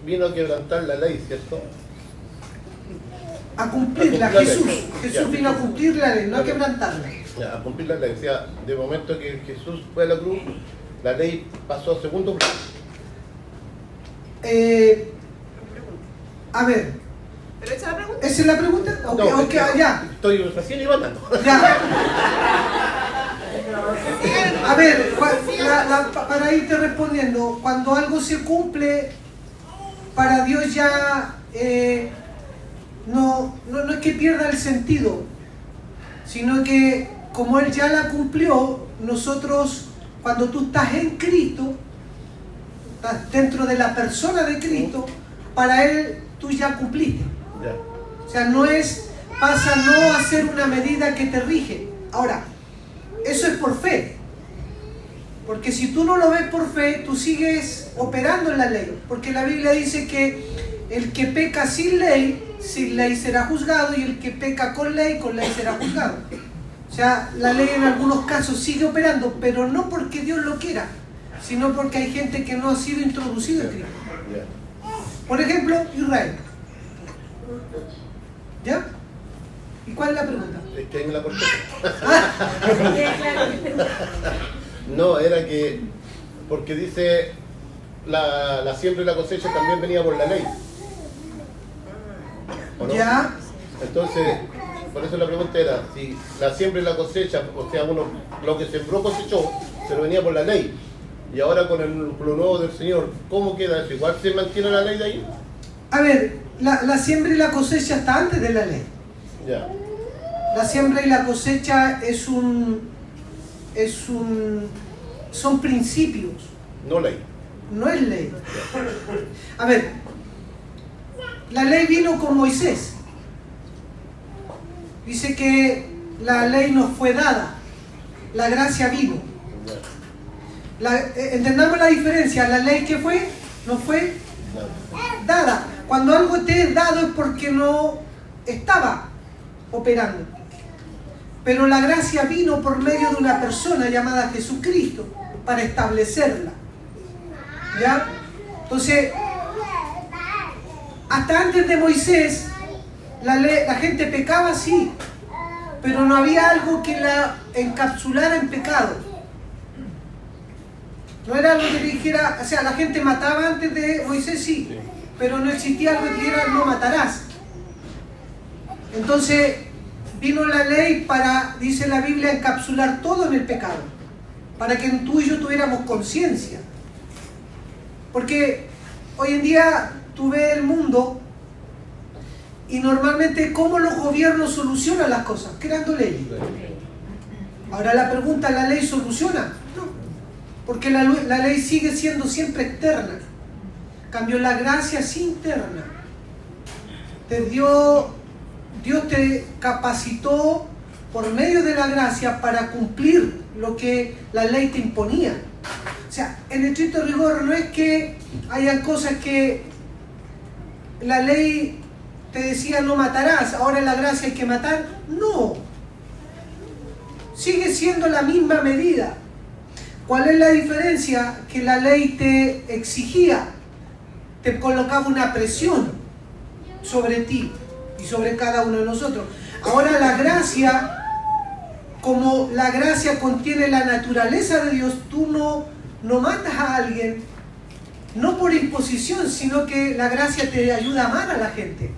vino a quebrantar la ley, ¿cierto? A cumplirla, Jesús vino a cumplir la ley, no a quebrantarla. Ya, a cumplir la ley. O sea, de momento que Jesús fue a la cruz, la ley pasó a segundo plano. A ver. ¿Pero esa es la pregunta? ¿Esa es la pregunta? Okay, No, okay, ya. Estoy recién levantando. Ya. A ver, para irte respondiendo, cuando algo se cumple, para Dios ya no es que pierda el sentido, sino que como Él ya la cumplió, nosotros, cuando tú estás en Cristo, estás dentro de la persona de Cristo, para Él tú ya cumpliste. Ya. O sea, pasa no a ser una medida que te rige. Ahora, eso es por fe. Porque si tú no lo ves por fe, tú sigues operando en la ley. Porque la Biblia dice que el que peca sin ley será juzgado, y el que peca con ley será juzgado. O sea, la ley en algunos casos sigue operando, pero no porque Dios lo quiera, sino porque hay gente que no ha sido introducido en Cristo. Por ejemplo, Israel. ¿Ya? ¿Y cuál es la pregunta? Es que ahí me la corté. No, era que, porque dice, la siembra y la cosecha también venía por la ley. ¿O no? Ya. Entonces, por eso la pregunta era, si la siembra y la cosecha, o sea, uno lo que sembró cosechó, pero venía por la ley. Y ahora con lo nuevo del Señor, ¿cómo queda eso? ¿Igual se mantiene la ley de ahí? A ver, la siembra y la cosecha está antes de la ley. Ya. La siembra y la cosecha son principios. No ley. No es ley. A ver, la ley vino con Moisés. Dice que la ley nos fue dada, la gracia vino. Entendamos la diferencia. La ley que fue, nos fue dada. Cuando algo te es dado es porque no estaba operando. Pero la gracia vino por medio de una persona llamada Jesucristo para establecerla. ¿Ya? Entonces, hasta antes de Moisés, la gente pecaba, sí, pero no había algo que la encapsulara en pecado. No era algo que dijera, o sea, la gente mataba antes de Moisés, sí, pero no existía algo que dijera no matarás. Entonces vino la ley para, dice la Biblia, encapsular todo en el pecado, para que tú y yo tuviéramos conciencia. Porque hoy en día tú ves el mundo y normalmente cómo los gobiernos solucionan las cosas, creando leyes. Ahora la pregunta, ¿la ley soluciona? No, porque la ley sigue siendo siempre externa. En cambio, la gracia es interna. Dios te capacitó por medio de la gracia para cumplir lo que la ley te imponía. O sea, en estricto rigor no es que hayan cosas que la ley te decía no matarás, ahora en la gracia hay que matar. No. Sigue siendo la misma medida. ¿Cuál es la diferencia? Que la ley te exigía, te colocaba una presión sobre ti y sobre cada uno de nosotros. Ahora la gracia, como la gracia contiene la naturaleza de Dios, tú no matas a alguien, no por imposición, sino que la gracia te ayuda a amar a la gente.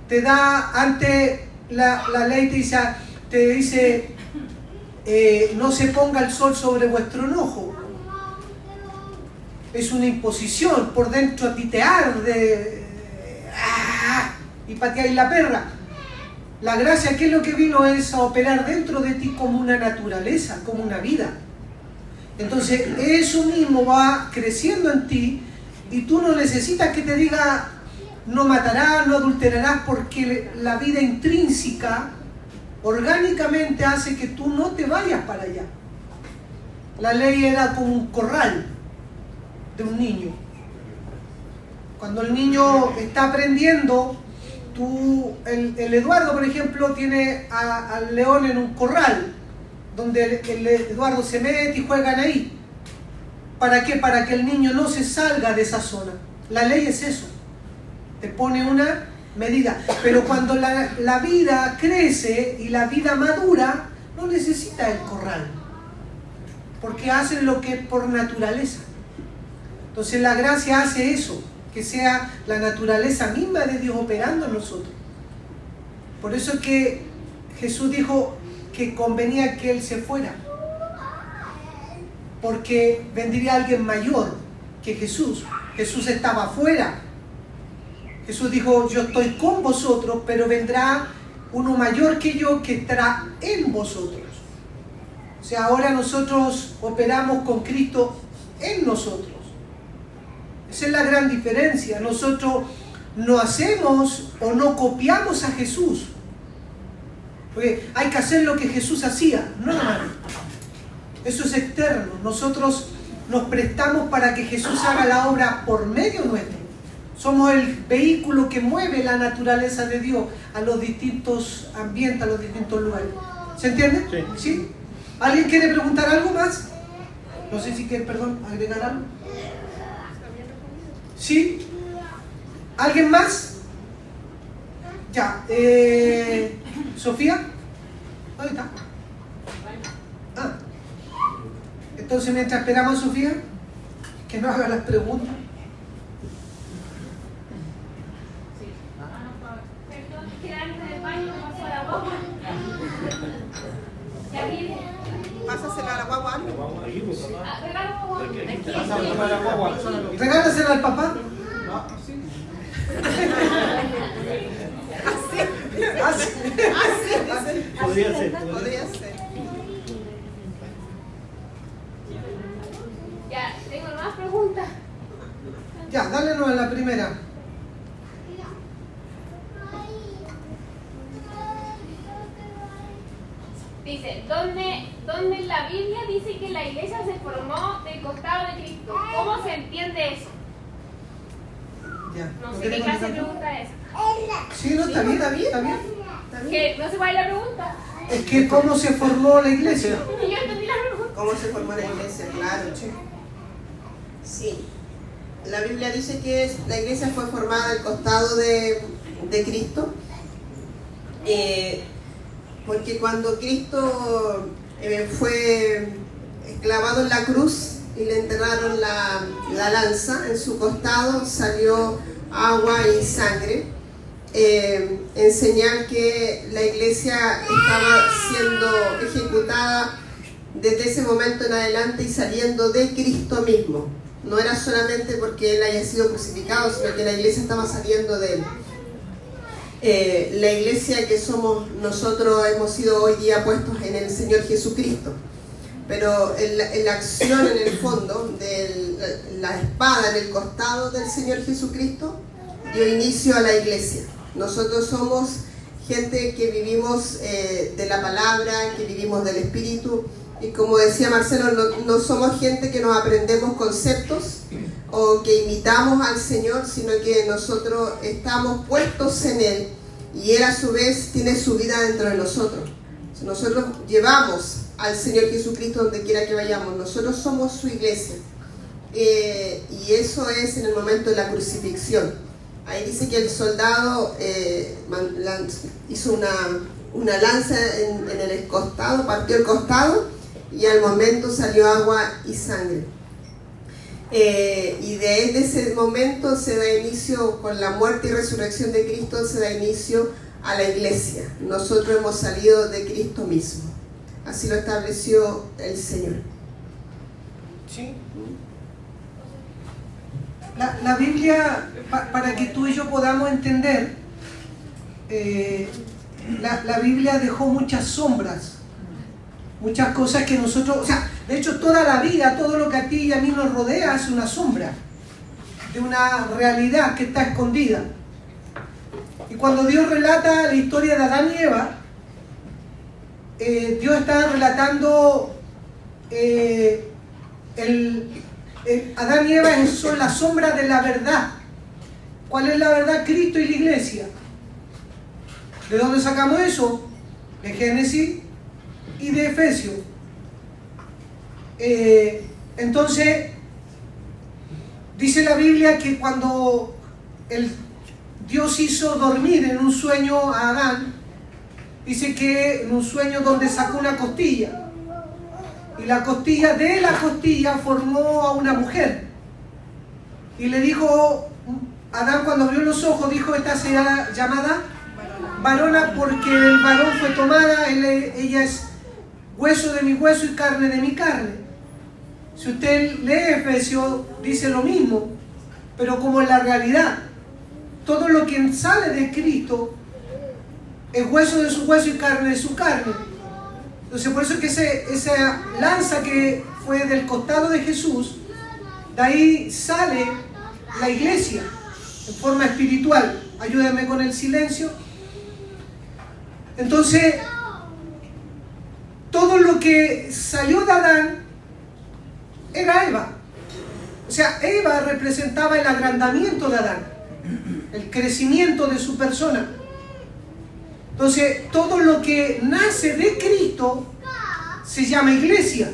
Te da, ante la ley te dice no se ponga el sol sobre vuestro enojo. Es una imposición, por dentro a ti te arde y pateáis la perra. La gracia, ¿qué es lo que vino? Es a operar dentro de ti como una naturaleza, como una vida. Entonces eso mismo va creciendo en ti y tú no necesitas que te diga no matarás, no adulterarás, porque la vida intrínseca orgánicamente hace que tú no te vayas para allá. La ley era como un corral de un niño. Cuando el niño está aprendiendo, el Eduardo, por ejemplo, tiene al león en un corral, donde el Eduardo se mete y juegan ahí. ¿Para qué? Para que el niño no se salga de esa zona. La ley es eso, te pone una medida. Pero cuando la vida crece y la vida madura, no necesita el corral, porque hacen lo que es por naturaleza. Entonces la gracia hace eso, que sea la naturaleza misma de Dios operando en nosotros. Por eso es que Jesús dijo que convenía que Él se fuera, porque vendría alguien mayor que Jesús. Jesús estaba afuera. Jesús dijo, yo estoy con vosotros, pero vendrá uno mayor que yo que estará en vosotros. O sea, ahora nosotros operamos con Cristo en nosotros. Esa es la gran diferencia. Nosotros no hacemos o no copiamos a Jesús, porque hay que hacer lo que Jesús hacía. No, hermano. Eso es externo. Nosotros nos prestamos para que Jesús haga la obra por medio nuestro. Somos el vehículo que mueve la naturaleza de Dios a los distintos ambientes, a los distintos lugares. ¿Se entiende? Sí. ¿Sí? ¿Alguien quiere preguntar algo más? No sé si quiere, agregar algo. ¿Sí? ¿Alguien más? Ya. ¿Sofía? ¿Dónde está? Ah. Entonces, mientras esperamos a Sofía, que nos haga las preguntas. Pásasela a la guagua. Regálasela al papá. Así. Podría ser. Ya, tengo más preguntas. Ya, dálenos a la primera. Dice, ¿dónde en la Biblia dice que la iglesia se formó del costado de Cristo? ¿Cómo se entiende eso? Ya. No sé ¿Quieres qué clase de contestar? pregunta es. Sí, no, está bien, está bien. Que no sé cuál es la pregunta. Es que cómo se formó la iglesia. Y yo entendí la pregunta. ¿Cómo se formó la iglesia? Claro. Sí. La Biblia dice que la iglesia fue formada al costado de Cristo. Porque cuando Cristo fue clavado en la cruz y le enterraron la lanza, en su costado salió agua y sangre, en señal que la iglesia estaba siendo ejecutada desde ese momento en adelante y saliendo de Cristo mismo. No era solamente porque Él haya sido crucificado, sino que la iglesia estaba saliendo de Él. La iglesia que somos nosotros hemos sido hoy día puestos en el Señor Jesucristo, pero en la acción, en el fondo de la espada en el costado del Señor Jesucristo dio inicio a la iglesia. Nosotros somos gente que vivimos de la palabra, que vivimos del Espíritu, y como decía Marcelo, no somos gente que nos aprendemos conceptos o que imitamos al Señor, sino que nosotros estamos puestos en Él y Él a su vez tiene su vida dentro de nosotros. Nosotros llevamos al Señor Jesucristo donde quiera que vayamos. Nosotros somos su iglesia, y eso es en el momento de la crucifixión. Ahí dice que el soldado hizo una lanza en el costado, partió el costado y al momento salió agua y sangre. Y desde ese momento se da inicio, con la muerte y resurrección de Cristo, se da inicio a la iglesia. Nosotros hemos salido de Cristo mismo. Así lo estableció el Señor. Sí. La Biblia, para que tú y yo podamos entender, la Biblia dejó muchas sombras, muchas cosas que nosotros, o sea, de hecho toda la vida, todo lo que a ti y a mí nos rodea es una sombra de una realidad que está escondida. Y cuando Dios relata la historia de Adán y Eva, Dios está relatando Adán y Eva son la sombra de la verdad. ¿Cuál es la verdad? Cristo y la iglesia. ¿De dónde sacamos eso? De Génesis y de Efesios. Entonces, Dice la Biblia que cuando Dios hizo dormir en un sueño a Adán, dice que en un sueño donde sacó una costilla, y de la costilla formó a una mujer, y le dijo, Adán cuando abrió los ojos dijo, esta será llamada varona porque el varón fue tomada, ella es hueso de mi hueso y carne de mi carne. Si usted lee Efesios, dice lo mismo, pero como en la realidad, todo lo que sale de Cristo es hueso de su hueso y carne de su carne. Entonces por eso es que esa lanza que fue del costado de Jesús, de ahí sale la iglesia en forma espiritual. Ayúdame con el silencio. Entonces, todo lo que salió de Adán era Eva. O sea, Eva representaba el agrandamiento de Adán, el crecimiento de su persona. Entonces, todo lo que nace de Cristo se llama iglesia.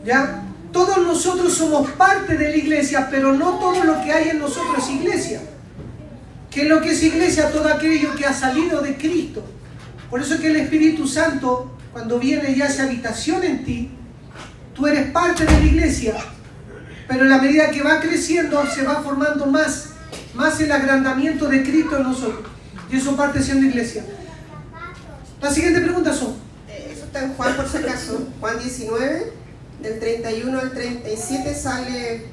¿Ya? Todos nosotros somos parte de la iglesia, pero no todo lo que hay en nosotros es iglesia. ¿Qué es lo que es iglesia? Todo aquello que ha salido de Cristo. Por eso es que el Espíritu Santo, cuando viene y hace habitación en ti, tú eres parte de la iglesia, pero en la medida que va creciendo, se va formando más el agrandamiento de Cristo en nosotros. Y eso parte siendo iglesia. La siguiente pregunta son... Eso está en Juan, por si acaso. Juan 19, del 31 al 37 sale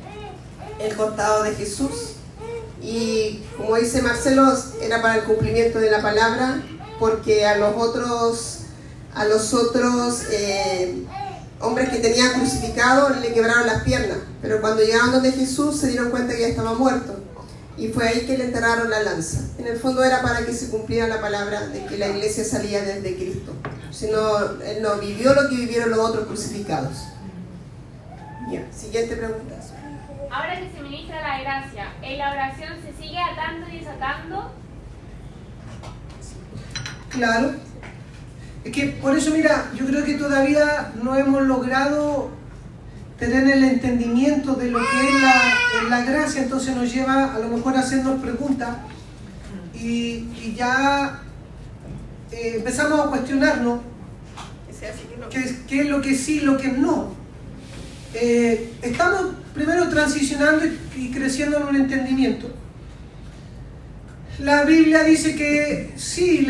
el costado de Jesús. Y como dice Marcelo, era para el cumplimiento de la palabra, porque a los otros hombres que tenían crucificado le quebraron las piernas, pero cuando llegaron donde Jesús se dieron cuenta que ya estaba muerto, y fue ahí que le enterraron la lanza. En el fondo era para que se cumpliera la palabra de que la iglesia salía desde Cristo. Si no, él no vivió lo que vivieron los otros crucificados. Bien, siguiente pregunta. Ahora que se ministra la gracia, ¿en la oración se sigue atando y desatando? Claro. Es que por eso, mira, yo creo que todavía no hemos logrado tener el entendimiento de lo que es la gracia, entonces nos lleva a lo mejor a hacernos preguntas y ya empezamos a cuestionarnos qué es lo que sí y lo que no. Estamos primero transicionando y creciendo en un entendimiento. La Biblia dice que sí,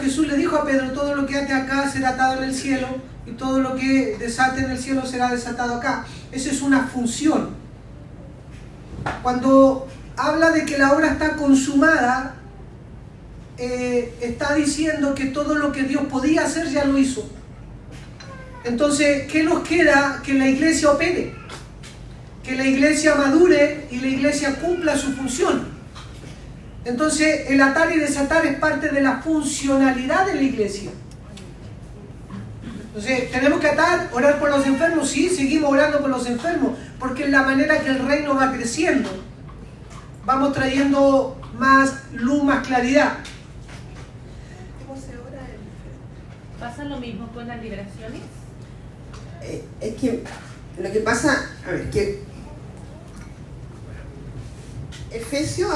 Jesús le dijo a Pedro, todo lo que ate acá será atado en el cielo y todo lo que desate en el cielo será desatado acá. Esa es una función. Cuando habla de que la obra está consumada, está diciendo que todo lo que Dios podía hacer ya lo hizo. Entonces, ¿qué nos queda? Que la iglesia opere, que la iglesia madure y la iglesia cumpla su función. Entonces, el atar y desatar es parte de la funcionalidad de la iglesia. Entonces, tenemos que atar, orar por los enfermos, sí, seguimos orando por los enfermos, porque es la manera que el reino va creciendo. Vamos trayendo más luz, más claridad. ¿Pasa lo mismo con las liberaciones? Es que lo que pasa, a ver, que Efesios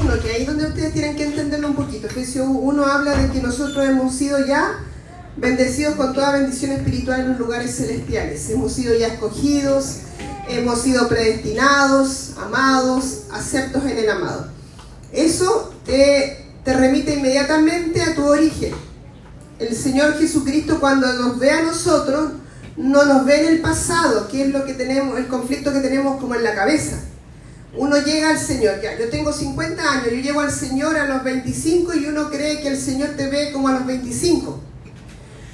1, que ahí es donde ustedes tienen que entenderlo un poquito. Efesios 1 habla de que nosotros hemos sido ya bendecidos con toda bendición espiritual en los lugares celestiales. Hemos sido ya escogidos, hemos sido predestinados, amados, aceptos en el amado. Eso te remite inmediatamente a tu origen. El Señor Jesucristo, cuando nos ve a nosotros, no nos ve en el pasado, que es lo que tenemos, el conflicto que tenemos como en la cabeza. Uno llega al Señor, ya, yo tengo 50 años, yo llego al Señor a los 25 y uno cree que el Señor te ve como a los 25.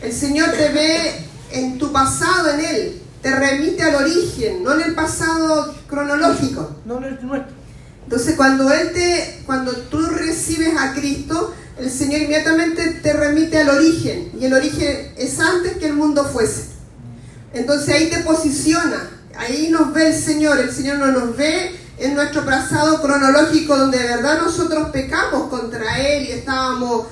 El Señor te ve en tu pasado, en Él, te remite al origen, no en el pasado cronológico. No es nuestro. Entonces, cuando tú recibes a Cristo, el Señor inmediatamente te remite al origen, y el origen es antes que el mundo fuese. Entonces ahí te posiciona, ahí nos ve el Señor no nos ve en nuestro pasado cronológico donde de verdad nosotros pecamos contra Él y estábamos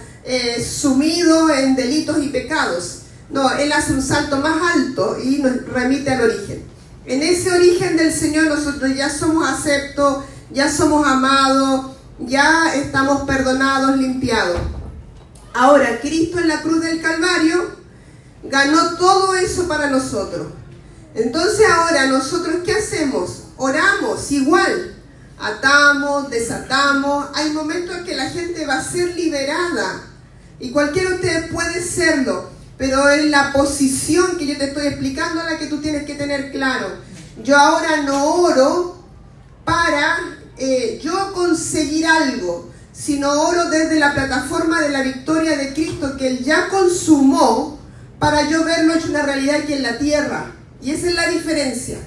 sumidos en delitos y pecados. No, Él hace un salto más alto y nos remite al origen. En ese origen del Señor nosotros ya somos aceptos, ya somos amados, ya estamos perdonados, limpiados. Ahora, Cristo en la cruz del Calvario ganó todo eso para nosotros. Entonces ahora, ¿nosotros qué hacemos? Oramos igual. Atamos, desatamos. Hay momentos en que la gente va a ser liberada. Y cualquiera de ustedes puede serlo. Pero en la posición que yo te estoy explicando, la que tú tienes que tener claro. Yo ahora no oro para yo conseguir algo, sino oro desde la plataforma de la victoria de Cristo que Él ya consumó, para yo verlo hecho una realidad aquí en la tierra. Y esa es la diferencia.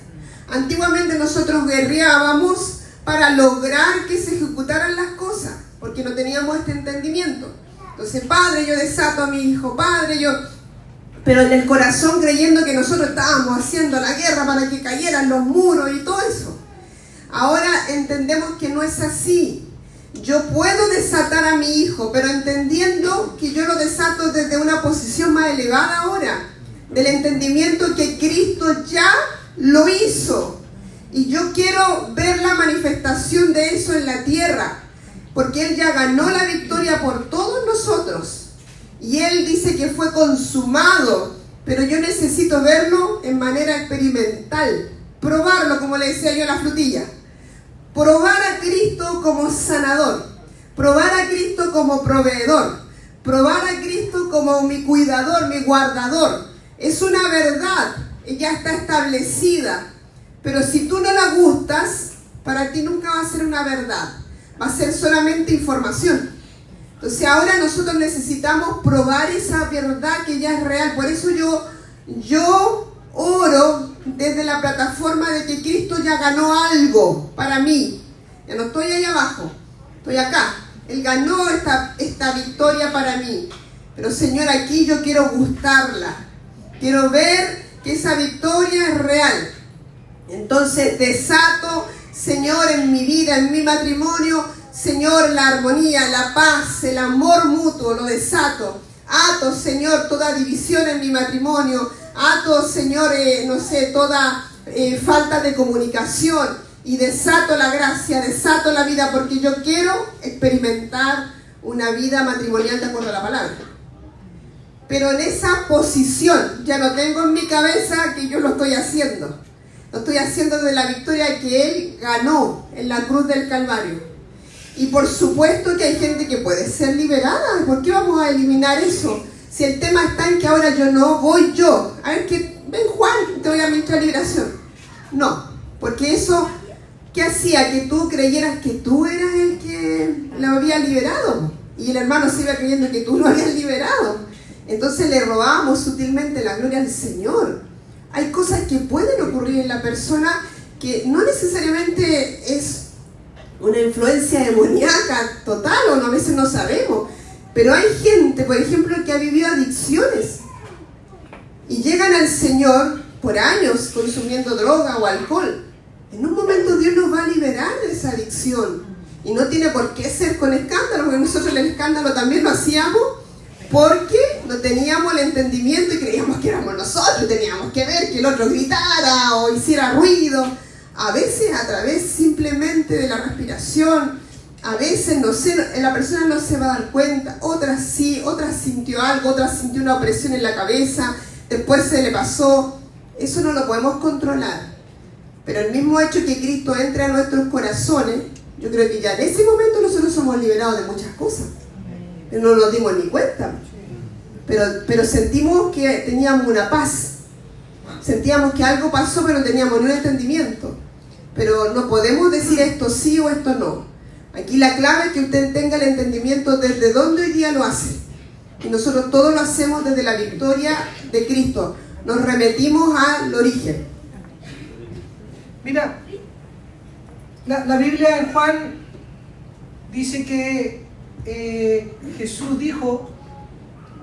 Antiguamente nosotros guerreábamos para lograr que se ejecutaran las cosas, porque no teníamos este entendimiento. Entonces, Padre, yo desato a mi hijo, Padre, yo... Pero en el corazón creyendo que nosotros estábamos haciendo la guerra para que cayeran los muros y todo eso. Ahora entendemos que no es así. Yo puedo desatar a mi hijo, pero entendiendo que yo lo desato desde una posición más elevada ahora, del entendimiento que Cristo ya lo hizo. Y yo quiero ver la manifestación de eso en la tierra, porque Él ya ganó la victoria por todos nosotros. Y Él dice que fue consumado, pero yo necesito verlo en manera experimental, probarlo, como le decía yo a la frutilla. Probar a Cristo como sanador, probar a Cristo como proveedor, probar a Cristo como mi cuidador, mi guardador. Es una verdad, ya está establecida, pero si tú no la gustas, para ti nunca va a ser una verdad, va a ser solamente información. Entonces ahora nosotros necesitamos probar esa verdad que ya es real. Por eso yo oro desde la plataforma de que Cristo ya ganó algo para mí. Ya no estoy ahí abajo, estoy acá. Él ganó esta victoria para mí. Pero Señor, aquí yo quiero gustarla. Quiero ver que esa victoria es real. Entonces desato, Señor, en mi vida, en mi matrimonio, Señor, la armonía, la paz, el amor mutuo, lo desato. Ato, Señor, toda división en mi matrimonio. Ato, Señor, toda falta de comunicación. Y desato la gracia, desato la vida, porque yo quiero experimentar una vida matrimonial de acuerdo a la palabra. Pero en esa posición, ya no tengo en mi cabeza que yo lo estoy haciendo. Lo estoy haciendo de la victoria que Él ganó en la cruz del Calvario. Y por supuesto que hay gente que puede ser liberada. ¿Por qué vamos a eliminar eso? Si el tema está en que ahora yo no voy yo. A ver, ven Juan, te voy a ministrar liberación. No, porque eso, ¿qué hacía? Que tú creyeras que tú eras el que lo había liberado. Y el hermano se iba creyendo que tú lo habías liberado. Entonces le robábamos sutilmente la gloria al Señor. Hay cosas que pueden ocurrir en la persona que no necesariamente es una influencia demoníaca total, o a veces no sabemos, pero hay gente, por ejemplo, que ha vivido adicciones y llegan al Señor por años consumiendo droga o alcohol. En un momento Dios nos va a liberar de esa adicción, y no tiene por qué ser con escándalo, porque nosotros el escándalo también lo hacíamos porque no teníamos el entendimiento y creíamos que éramos nosotros, teníamos que ver que el otro gritara o hiciera ruido. A veces a través simplemente de la respiración, a veces no sé, la persona no se va a dar cuenta, otras sí, otras sintió algo, otras sintió una opresión en la cabeza, después se le pasó. Eso no lo podemos controlar. Pero el mismo hecho que Cristo entre a nuestros corazones, yo creo que ya en ese momento nosotros somos liberados de muchas cosas. No nos dimos ni cuenta. Pero sentimos que teníamos una paz. Sentíamos que algo pasó, pero no teníamos ni un entendimiento. Pero no podemos decir esto sí o esto no. Aquí la clave es que usted tenga el entendimiento desde dónde hoy día lo hace. Y nosotros todo lo hacemos desde la victoria de Cristo. Nos remetimos al origen. Mira, la Biblia en Juan dice que Jesús dijo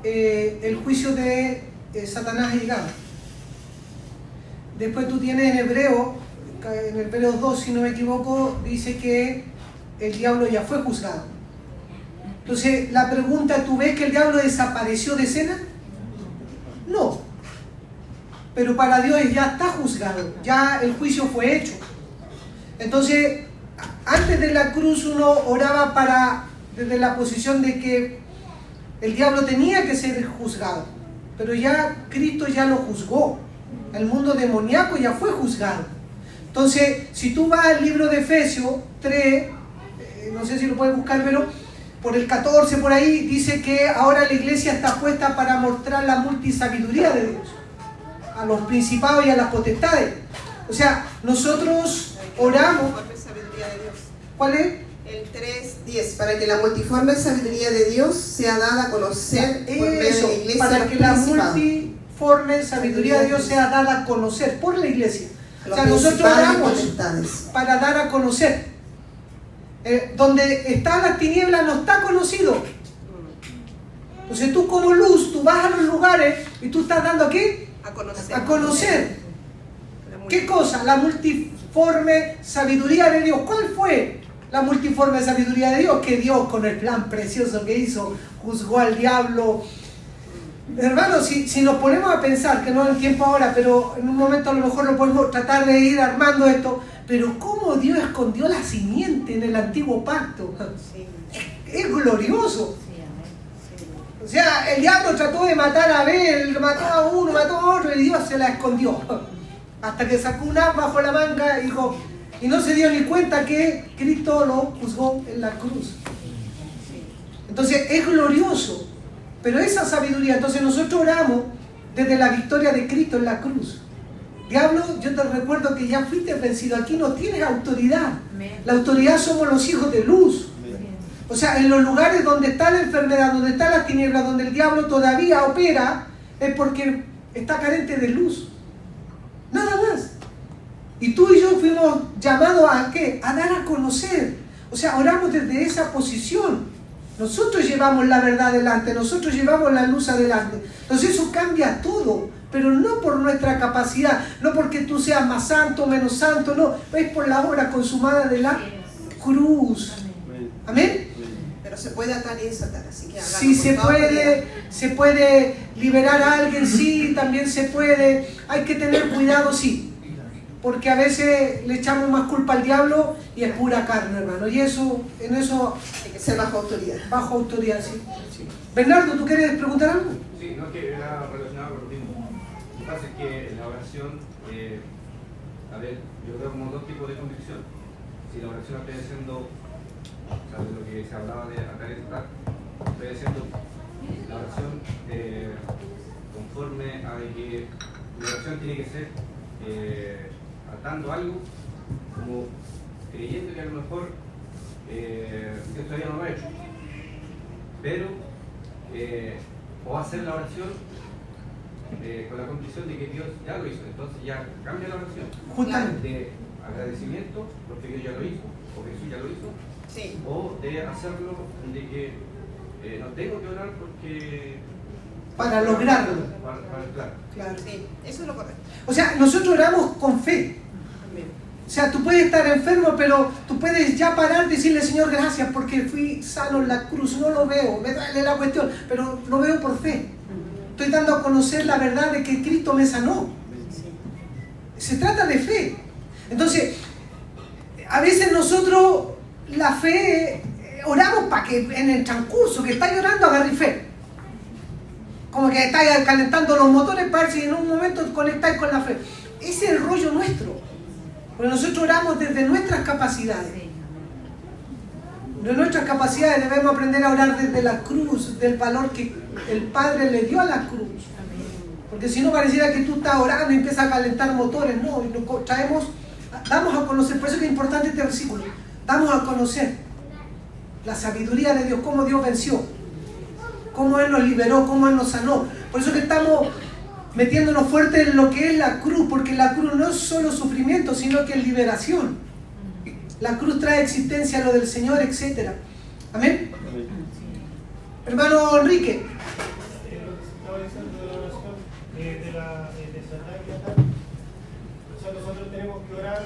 el juicio de Satanás ha llegado. Después tú tienes en Hebreos 2, si no me equivoco, dice que el diablo ya fue juzgado. Entonces la pregunta, ¿tú ves que el diablo desapareció de escena? No. pero para Dios ya está juzgado, ya el juicio fue hecho. Entonces, antes de la cruz uno oraba desde la posición de que el diablo tenía que ser juzgado, pero ya Cristo ya lo juzgó, el mundo demoníaco ya fue juzgado. Entonces, si tú vas al libro de Efesios 3, no sé si lo puedes buscar, pero por el 14 por ahí, dice que ahora la iglesia está puesta para mostrar la multisabiduría de Dios a los principados y a las potestades. O sea, nosotros oramos. Multiforme sabiduría de Dios. ¿Cuál es? El 3:10, para que la multiforme sabiduría de Dios sea dada a conocer por medio de la iglesia. Para que la principal. multiforme sabiduría de Dios sea dada a conocer por la iglesia. O Los sea, nosotros principales oramos potestades. para dar a conocer. Donde está la tiniebla no está conocido. Entonces tú como luz, tú vas a los lugares y tú estás dando ¿qué? A conocer. A conocer. ¿Qué cosa? La multiforme sabiduría de Dios. ¿Cuál fue la multiforme sabiduría de Dios? Que Dios, con el plan precioso que hizo, juzgó al diablo. Hermanos, si nos ponemos a pensar, que no es el tiempo ahora, pero en un momento a lo mejor lo podemos tratar de ir armando esto, pero cómo Dios escondió la simiente en el antiguo pacto. Sí. Es glorioso. O sea, el diablo trató de matar a Abel, mató a uno, mató a otro, y Dios se la escondió. Hasta que sacó un as bajo la manga y dijo, y no se dio ni cuenta que Cristo lo juzgó en la cruz. Entonces es glorioso, pero esa sabiduría, entonces nosotros oramos desde la victoria de Cristo en la cruz. Diablo, yo te recuerdo que ya fuiste vencido, aquí no tienes autoridad. La autoridad somos los hijos de luz. O sea, en los lugares donde está la enfermedad, donde está la tiniebla, donde el diablo todavía opera, es porque está carente de luz. Nada más. Y tú y yo fuimos llamados ¿a qué? A dar a conocer. O sea, oramos desde esa posición. Nosotros llevamos la verdad adelante, nosotros llevamos la luz adelante. Entonces eso cambia todo, pero no por nuestra capacidad, no porque tú seas más santo o menos santo, no, es por la obra consumada de la cruz. Amén. Pero se puede atar y desatar, así que háganlo, Sí, por favor, se puede liberar a alguien, sí, también se puede. Hay que tener cuidado, sí. Porque a veces le echamos más culpa al diablo y es pura carne, hermano. Y eso, en eso, hay que ser bajo autoridad. bajo autoridad, sí. Bernardo, ¿tú quieres preguntar algo? Sí, no, que era relacionado con lo mismo. Lo que pasa es que en la oración, a ver, yo veo como dos tipos de convicción. Si la oración estoy haciendo, o sea, de lo que se hablaba de atar y desatar, estoy haciendo la oración conforme a que la oración tiene que ser atando algo, como creyendo que a lo mejor Dios todavía no lo ha hecho, pero o hacer la oración con la convicción de que Dios ya lo hizo, entonces ya cambia la oración. Justamente. De agradecimiento porque Dios ya lo hizo, o Jesús ya lo hizo, Sí. o de hacerlo de que no tengo que orar porque... Para lograrlo. Claro. Sí, eso es lo correcto. O sea, nosotros oramos con fe. Amén. O sea, tú puedes estar enfermo, pero tú puedes ya parar y decirle, Señor, gracias porque fui sano en la cruz. No lo veo, me duele la cuestión, pero lo veo por fe. Estoy dando a conocer la verdad de que Cristo me sanó. Se trata de fe. Entonces, a veces nosotros la fe, oramos para que en el transcurso que estáis orando agarre fe. Como que estáis calentando los motores para ver si en un momento conectáis con la fe. Ese es el rollo nuestro. Porque nosotros oramos desde nuestras capacidades. De nuestras capacidades debemos aprender a orar desde la cruz, del valor que el Padre le dio a la cruz. Porque si no pareciera que tú estás orando y empiezas a calentar motores, no, y nos traemos, damos a conocer, por eso que es importante este versículo, damos a conocer la sabiduría de Dios, cómo Dios venció, cómo Él nos liberó, cómo Él nos sanó. Por eso que estamos metiéndonos fuerte en lo que es la cruz, porque la cruz no es solo sufrimiento, sino que es liberación. La cruz trae existencia a lo del Señor, etc. Amén. Hermano Enrique. Estaba diciendo de la oración de desatar y atar. O sea, nosotros tenemos que orar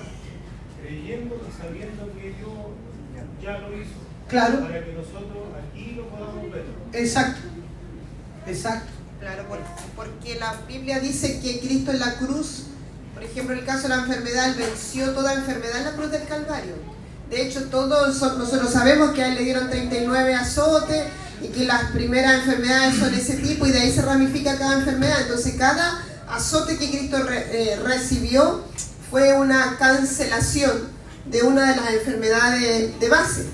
creyendo y sabiendo que Dios ya lo hizo. Claro. Para que nosotros aquí lo podamos ver. Exacto. Exacto. Claro, porque la Biblia dice que Cristo en la cruz, por ejemplo, en el caso de la enfermedad, Él venció toda enfermedad en la cruz del Calvario. De hecho, todos nosotros sabemos que a Él le dieron 39 azotes y que las primeras enfermedades son ese tipo y de ahí se ramifica cada enfermedad. Entonces, cada azote que Cristo recibió fue una cancelación de una de las enfermedades de base,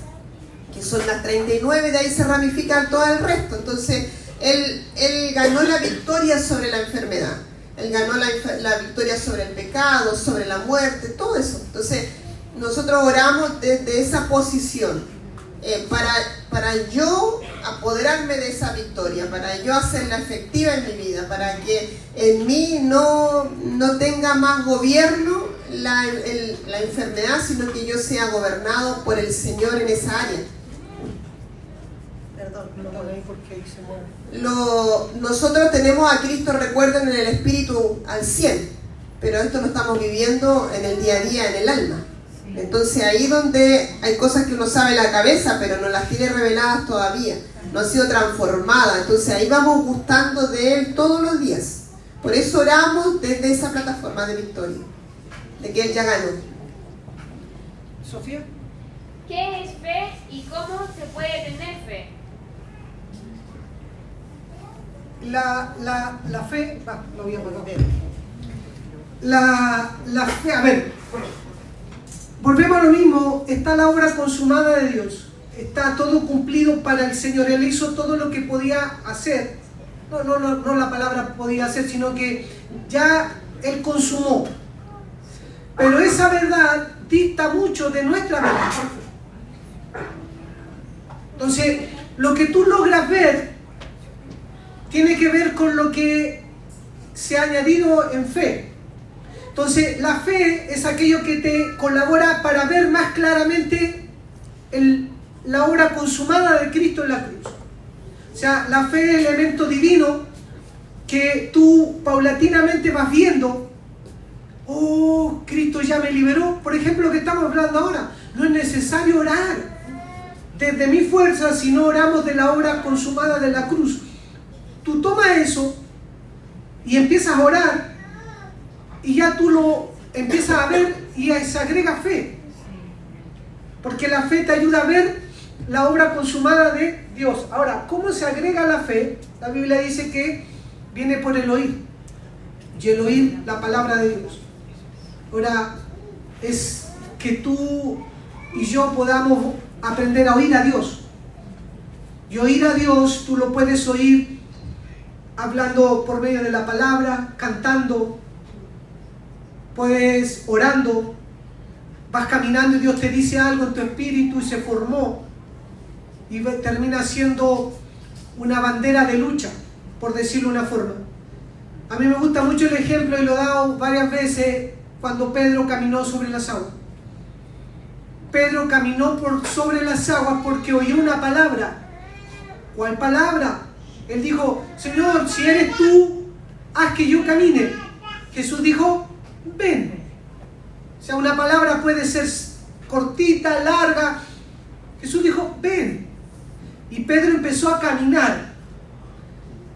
que son las 39, de ahí se ramifican todo el resto. Entonces, Él ganó la victoria sobre la enfermedad, Él ganó la victoria sobre el pecado, sobre la muerte, todo eso. Entonces, nosotros oramos desde esa posición, para yo apoderarme de esa victoria, para yo hacerla efectiva en mi vida, para que en mí no tenga más gobierno la enfermedad, sino que yo sea gobernado por el Señor en esa área. Perdón, no lo leí porque ahí se mueve. Nosotros tenemos a Cristo, recuerden, en el espíritu al 100, pero esto lo estamos viviendo en el día a día, en el alma. Entonces ahí donde hay cosas que uno sabe en la cabeza, pero no las tiene reveladas todavía, no han sido transformadas. Entonces ahí vamos gustando de Él todos los días. Por eso oramos desde esa plataforma de victoria, de que Él ya ganó. Sofía. ¿Qué es fe y cómo se puede tener fe? La fe, lo voy a poner. La fe, a ver, volvemos a lo mismo, está la obra consumada de Dios, está todo cumplido para el Señor, Él hizo todo lo que podía hacer, no la palabra podía hacer, sino que ya Él consumó, pero esa verdad dista mucho de nuestra verdad. Entonces, lo que tú logras ver tiene que ver con lo que se ha añadido en fe. Entonces, la fe es aquello que te colabora para ver más claramente la obra consumada de Cristo en la cruz. O sea, la fe es el elemento divino que tú paulatinamente vas viendo. Oh, Cristo ya me liberó. Por ejemplo, lo que estamos hablando ahora. No es necesario orar desde mi fuerza, si no oramos de la obra consumada de la cruz. Tú tomas eso y empiezas a orar y ya tú lo empiezas a ver y se agrega fe. Porque la fe te ayuda a ver la obra consumada de Dios. Ahora, ¿cómo se agrega la fe? La Biblia dice que viene por el oír. Y el oír la palabra de Dios. Ahora, es que tú y yo podamos aprender a oír a Dios. Y oír a Dios, tú lo puedes oír hablando por medio de la palabra, cantando, puedes orando, vas caminando y Dios te dice algo en tu espíritu y se formó y termina siendo una bandera de lucha, por decirlo de una forma. A mí me gusta mucho el ejemplo y lo he dado varias veces cuando Pedro caminó sobre las aguas. Pedro caminó sobre las aguas porque oyó una palabra. ¿Cuál palabra? Él dijo: Señor, si eres tú, haz que yo camine. Jesús dijo: ven. O sea, una palabra puede ser cortita, larga. Jesús dijo: ven. Y Pedro empezó a caminar.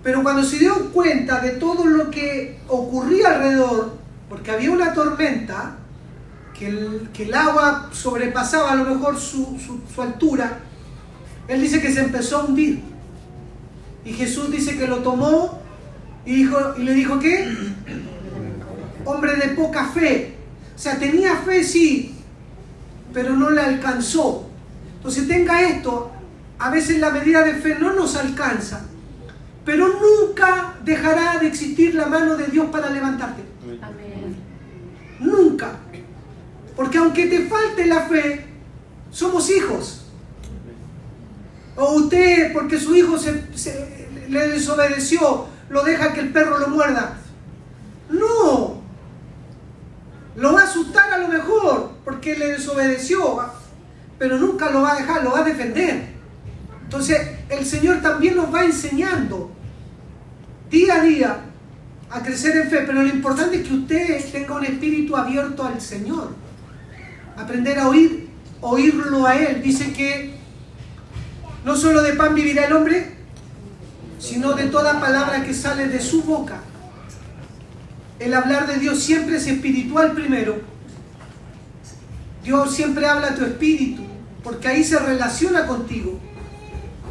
Pero cuando se dio cuenta de todo lo que ocurría alrededor, porque había una tormenta, que el agua sobrepasaba a lo mejor su altura, él dice que se empezó a hundir. Y Jesús dice que lo tomó y le dijo: ¿qué? Hombre de poca fe. O sea, tenía fe, sí, pero no le alcanzó. Entonces tenga esto, a veces la medida de fe no nos alcanza, pero nunca dejará de existir la mano de Dios para levantarte. Amén. Nunca. Porque aunque te falte la fe, somos hijos. O usted, porque su hijo le desobedeció, lo deja que el perro lo muerda. No. Lo va a asustar a lo mejor, porque le desobedeció, pero nunca lo va a dejar, lo va a defender. Entonces, el Señor también nos va enseñando día a día a crecer en fe, pero lo importante es que usted tenga un espíritu abierto al Señor. Aprender a oírlo a Él. Dice que no solo de pan vivirá el hombre, sino de toda palabra que sale de su boca. El hablar de Dios siempre es espiritual primero. Dios siempre habla a tu espíritu, porque ahí se relaciona contigo.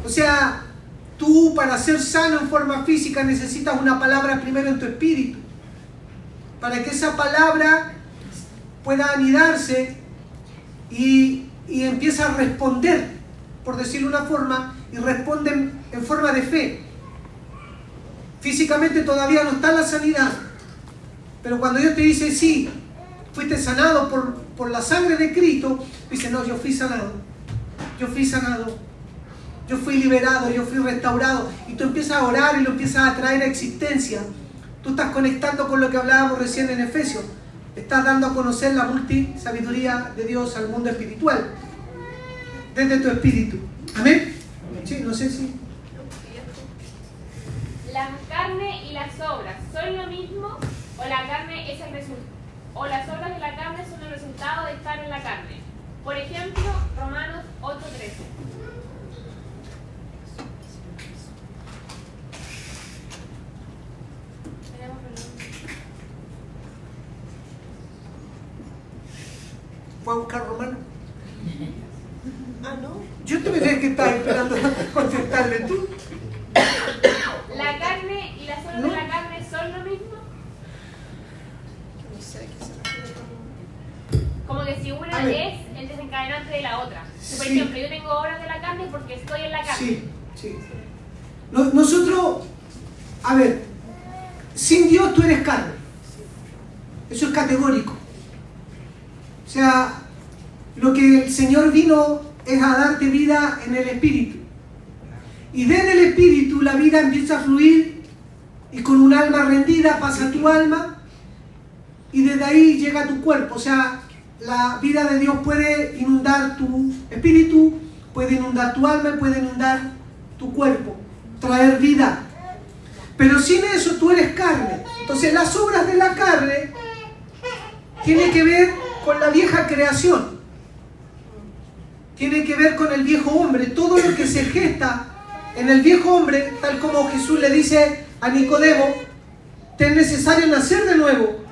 O sea, tú para ser sano en forma física necesitas una palabra primero en tu espíritu, para que esa palabra pueda anidarse y empiece a responder, por decirlo de una forma, y responde en forma de fe. Físicamente todavía no está la sanidad, pero cuando Dios te dice, sí, fuiste sanado por la sangre de Cristo, dice, no, yo fui sanado, yo fui liberado, yo fui restaurado, y tú empiezas a orar y lo empiezas a traer a existencia. Tú estás conectando con lo que hablábamos recién en Efesios, estás dando a conocer la multisabiduría de Dios al mundo espiritual, desde tu espíritu. ¿Amén? Sí, no sé si... ¿La carne y las obras son lo mismo o la carne es el resultado? ¿O las obras de la carne son el resultado de estar en la carne? Por ejemplo, Romanos 8:13. ¿Fue a buscar Romano? Ah, ¿no? Yo te pensé que estabas esperando contestarle tú. ¿La carne y las obras de la carne son lo mismo? No sé a qué se refiere con... Como que si una A ver. es el desencadenante de la otra. Si, por Sí. ejemplo, yo tengo obras de la carne porque estoy en la carne. Sí, sí. Nosotros, a ver, sin Dios tú eres carne. Eso es categórico. O sea, lo que el Señor vino es a darte vida en el Espíritu. Y desde el Espíritu la vida empieza a fluir y con un alma rendida pasa a tu alma y desde ahí llega a tu cuerpo. O sea, la vida de Dios puede inundar tu espíritu, puede inundar tu alma y puede inundar tu cuerpo, traer vida. Pero sin eso tú eres carne. Entonces las obras de la carne tienen que ver con la vieja creación. Tiene que ver con el viejo hombre. Todo lo que se gesta en el viejo hombre, tal como Jesús le dice a Nicodemo, te es necesario nacer de nuevo.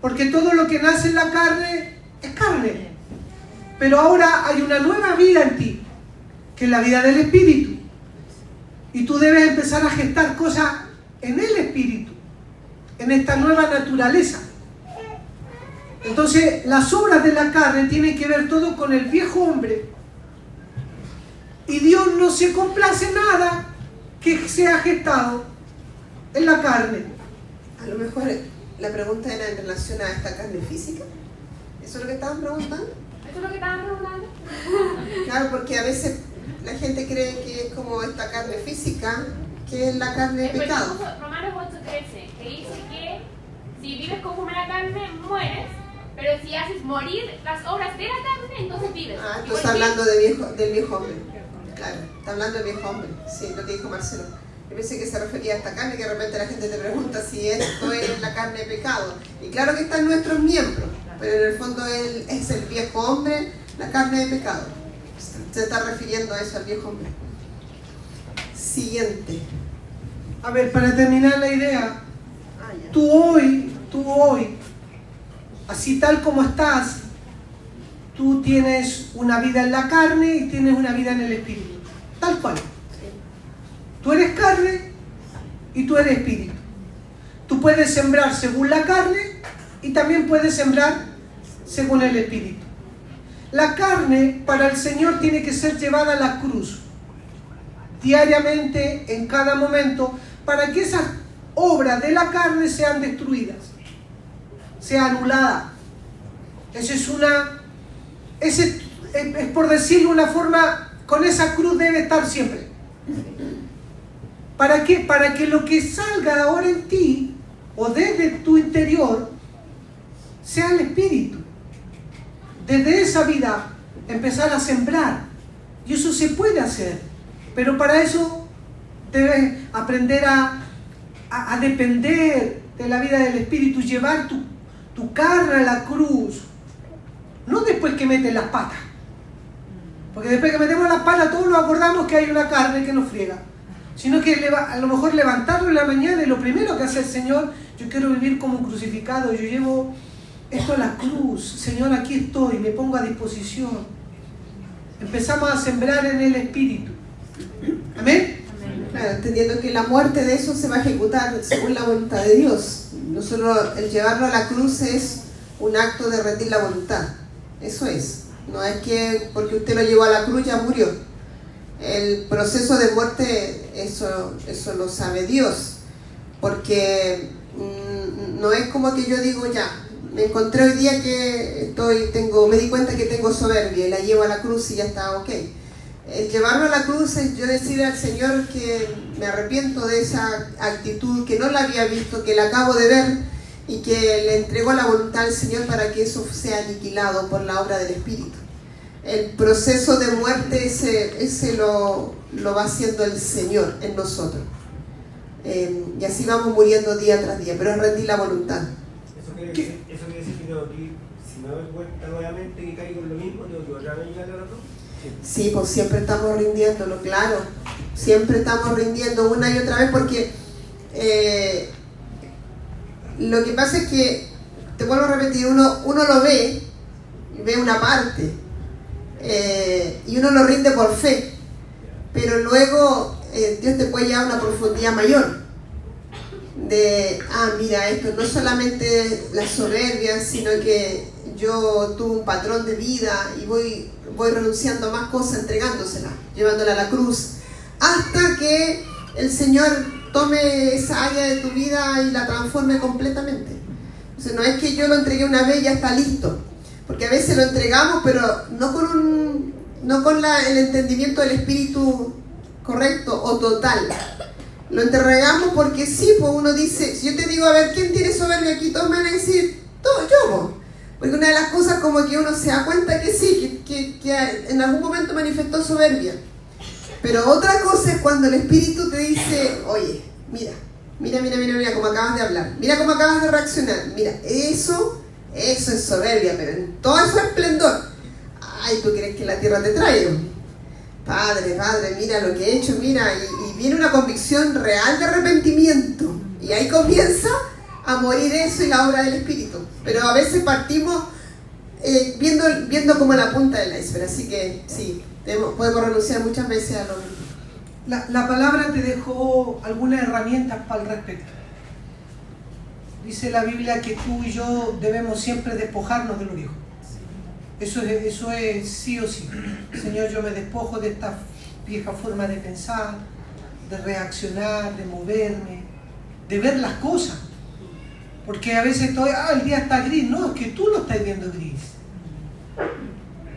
Porque todo lo que nace en la carne es carne. Pero ahora hay una nueva vida en ti, que es la vida del Espíritu. Y tú debes empezar a gestar cosas en el Espíritu, en esta nueva naturaleza. Entonces, las obras de la carne tienen que ver todo con el viejo hombre. Y Dios no se complace nada que sea gestado en la carne. A lo mejor la pregunta era en relación a esta carne física. ¿Eso es lo que estaban preguntando? ¿Eso es lo que estaban preguntando? Claro, porque a veces la gente cree que es como esta carne física, que es la carne de Pues pecado. puso Romanos 8:13, que dice que si vives conforme a la carne, mueres, pero si haces morir las obras de la carne, entonces vives. Ah, Y tú por estás ejemplo, hablando del viejo hombre. Claro, está hablando del viejo hombre. Sí, lo que dijo Marcelo. Yo pensé que se refería a esta carne, que de repente la gente te pregunta si esto es la carne de pecado. Y claro que está en nuestros miembros, pero en el fondo él es el viejo hombre, la carne de pecado. Se está refiriendo a eso, al viejo hombre. Siguiente. A ver, para terminar la idea, Ah, ya. tú hoy, así tal como estás, tú tienes una vida en la carne y tienes una vida en el espíritu. Tal cual. Tú eres carne y tú eres espíritu. Tú puedes sembrar según la carne y también puedes sembrar según el espíritu. La carne para el Señor tiene que ser llevada a la cruz diariamente, en cada momento, para que esas obras de la carne sean destruidas, sean anuladas. Es por decirlo de una forma, con esa cruz debe estar siempre. ¿Para qué? Para que lo que salga ahora en ti o desde tu interior sea el espíritu. Desde esa vida empezar a sembrar. Y eso se puede hacer. Pero para eso debes aprender a depender de la vida del espíritu, llevar tu carne a la cruz. No después que metes las patas. Porque después que metemos las patas todos nos acordamos que hay una carne que nos friega. sino que a lo mejor levantarlo en la mañana y lo primero que hace el Señor, yo quiero vivir como un crucificado, yo llevo esto a la cruz, Señor, aquí estoy, me pongo a disposición. Empezamos a sembrar en el Espíritu. Amén. Claro, entendiendo que la muerte de eso se va a ejecutar según la voluntad de Dios. Nosotros, el llevarlo a la cruz es un acto de rendir la voluntad. Eso es. No es que porque usted lo llevó a la cruz ya murió. El proceso de muerte, eso lo sabe Dios. Porque no es como que yo digo ya, me encontré hoy día que me di cuenta que tengo soberbia y la llevo a la cruz y ya está ok. El llevarlo a la cruz es yo decirle al Señor que me arrepiento de esa actitud, que no la había visto, que la acabo de ver y que le entrego la voluntad al Señor para que eso sea aniquilado por la obra del Espíritu. El proceso de muerte ese lo va haciendo el Señor en nosotros. Y así vamos muriendo día tras día, pero es rendir la voluntad. Eso quiere decir que tengo que, si me doy cuenta nuevamente que caigo en lo mismo, tengo que otra vez llegar a la cruz. Sí, pues siempre estamos rindiéndolo, claro. Siempre estamos rindiendo una y otra vez porque lo que pasa es que, te vuelvo a repetir, uno lo ve una parte y uno lo rinde por fe, pero luego Dios te puede llevar a una profundidad mayor mira, esto no es solamente la soberbia, sino que yo tuve un patrón de vida y voy renunciando a más cosas, entregándoselas, llevándola a la cruz, hasta que el Señor tome esa área de tu vida y la transforme completamente. O sea, no es que yo lo entregué una vez y ya está listo, porque a veces lo entregamos, pero no con el entendimiento del Espíritu correcto o total. Lo entregamos porque sí, pues uno dice, si yo te digo, a ver, ¿quién tiene soberbia aquí? Todos me van a decir, yo. Porque una de las cosas como que uno se da cuenta que sí, que en algún momento manifestó soberbia. Pero otra cosa es cuando el Espíritu te dice, oye, mira cómo acabas de hablar, mira cómo acabas de reaccionar, mira, eso es soberbia, pero en todo su esplendor. Ay, ¿tú crees que la tierra te trae? Padre, mira lo que he hecho, mira, y viene una convicción real de arrepentimiento. Y ahí comienza a morir eso y la obra del Espíritu. Pero a veces partimos viendo como la punta del iceberg. Así que sí, podemos renunciar muchas veces a lo mismo. La palabra te dejó algunas herramientas para el respecto. Dice la Biblia que tú y yo debemos siempre despojarnos de lo viejo. Eso es sí o sí. Señor, yo me despojo de esta vieja forma de pensar, de reaccionar, de moverme, de ver las cosas. Porque a veces el día está gris. No, es que tú lo estás viendo gris.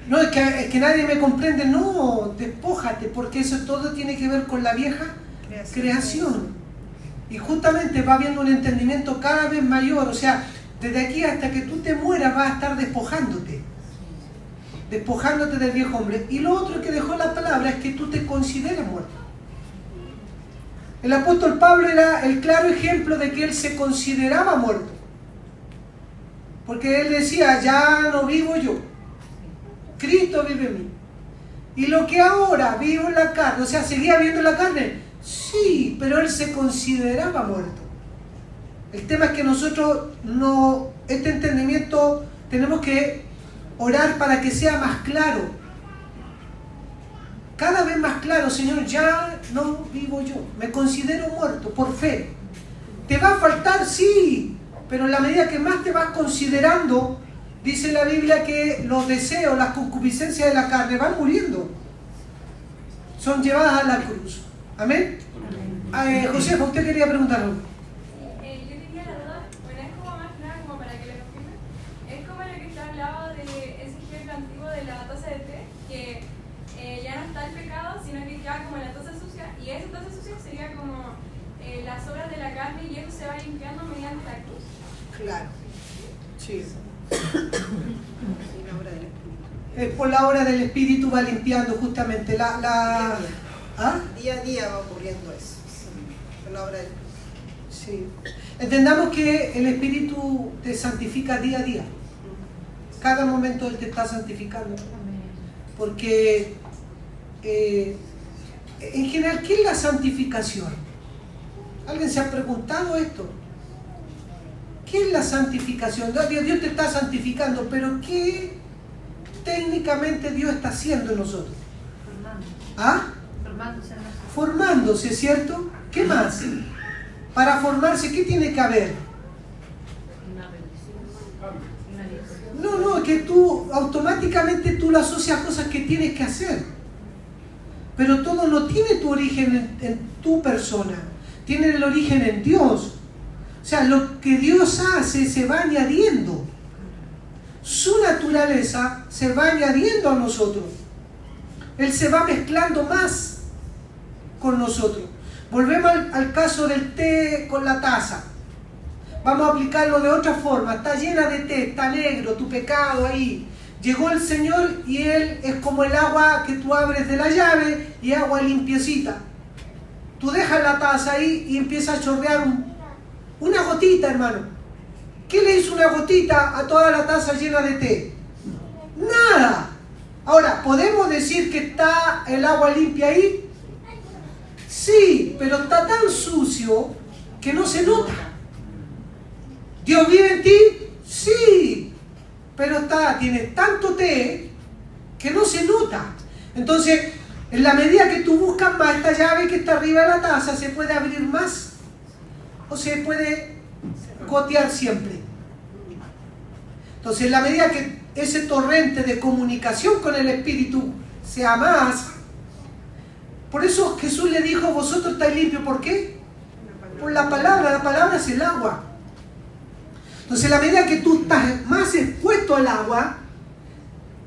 No, es que nadie me comprende. No, despójate, porque eso todo tiene que ver con la vieja creación. Y justamente va habiendo un entendimiento cada vez mayor. O sea, desde aquí hasta que tú te mueras vas a estar despojándote del viejo hombre. Y lo otro que dejó la palabra es que tú te consideras muerto. El apóstol Pablo era el claro ejemplo de que él se consideraba muerto, porque él decía, ya no vivo yo, Cristo vive en mí, y lo que ahora vivo en la carne, o sea, ¿seguía viendo la carne? Sí, pero él se consideraba muerto. El tema es que nosotros este entendimiento tenemos que orar para que sea más claro, cada vez más claro. Señor, ya no vivo yo, me considero muerto por fe. ¿Te va a faltar? Sí, pero en la medida que más te vas considerando, dice la Biblia que los deseos, las concupiscencias de la carne van muriendo, son llevadas a la cruz. Amén. Josefa, usted quería preguntar algo. Yo tenía la duda, bueno, es como más clara, como para que le confirme. Es como lo que usted hablaba de ese ejemplo antiguo de la taza de té, que ya no está el pecado, sino que queda como la taza sucia, y esa taza sucia sería como las obras de la carne, y eso se va limpiando mediante la cruz. Claro, sí. Por la obra del Espíritu va limpiando justamente ¿Ah? Día a día va ocurriendo eso, por la obra del Espíritu. Sí. Entendamos que el Espíritu te santifica día a día. Cada momento Él te está santificando. Porque En general, ¿qué es la santificación? ¿Alguien se ha preguntado esto? ¿Qué es la santificación? Dios te está santificando, pero ¿qué técnicamente Dios está haciendo en nosotros? ¿Ah? Formándose, ¿cierto? ¿Qué más? Para formarse, ¿qué tiene que haber? No, que tú automáticamente tú lo asocias a cosas que tienes que hacer. Pero todo no tiene tu origen en tu persona, tiene el origen en Dios. O sea, lo que Dios hace se va añadiendo. Su naturaleza se va añadiendo a nosotros. Él se va mezclando más con nosotros. Volvemos al caso del té con la taza. Vamos a aplicarlo de otra forma. Está llena de té, está negro, tu pecado ahí. Llegó el Señor y Él es como el agua que tú abres de la llave y agua limpiecita. Tú dejas la taza ahí y empieza a chorrear una gotita, hermano. ¿Qué le hizo una gotita a toda la taza llena de té? Nada. Ahora, ¿podemos decir que está el agua limpia ahí? Sí, pero está tan sucio que no se nota. ¿Dios vive en ti? Sí, pero tiene tanto té que no se nota. Entonces, en la medida que tú buscas más, esta llave que está arriba de la taza se puede abrir más o se puede gotear siempre. Entonces, en la medida que ese torrente de comunicación con el Espíritu sea más, por eso Jesús le dijo, vosotros estáis limpios. ¿Por qué? Por la palabra es el agua. Entonces, a la medida que tú estás más expuesto al agua,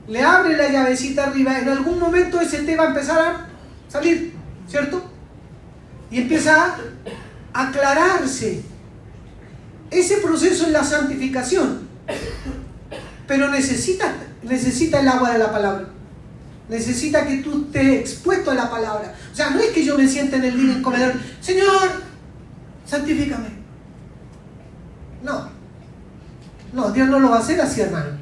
le abre la llavecita arriba, en algún momento ese té va a empezar a salir, ¿cierto? Y empieza a aclararse. Ese proceso es la santificación. Pero necesita el agua de la palabra. Necesita que tú estés expuesto a la palabra. O sea, no es que yo me siente en el living comedor, Señor, santifícame. No, Dios no lo va a hacer así, hermano.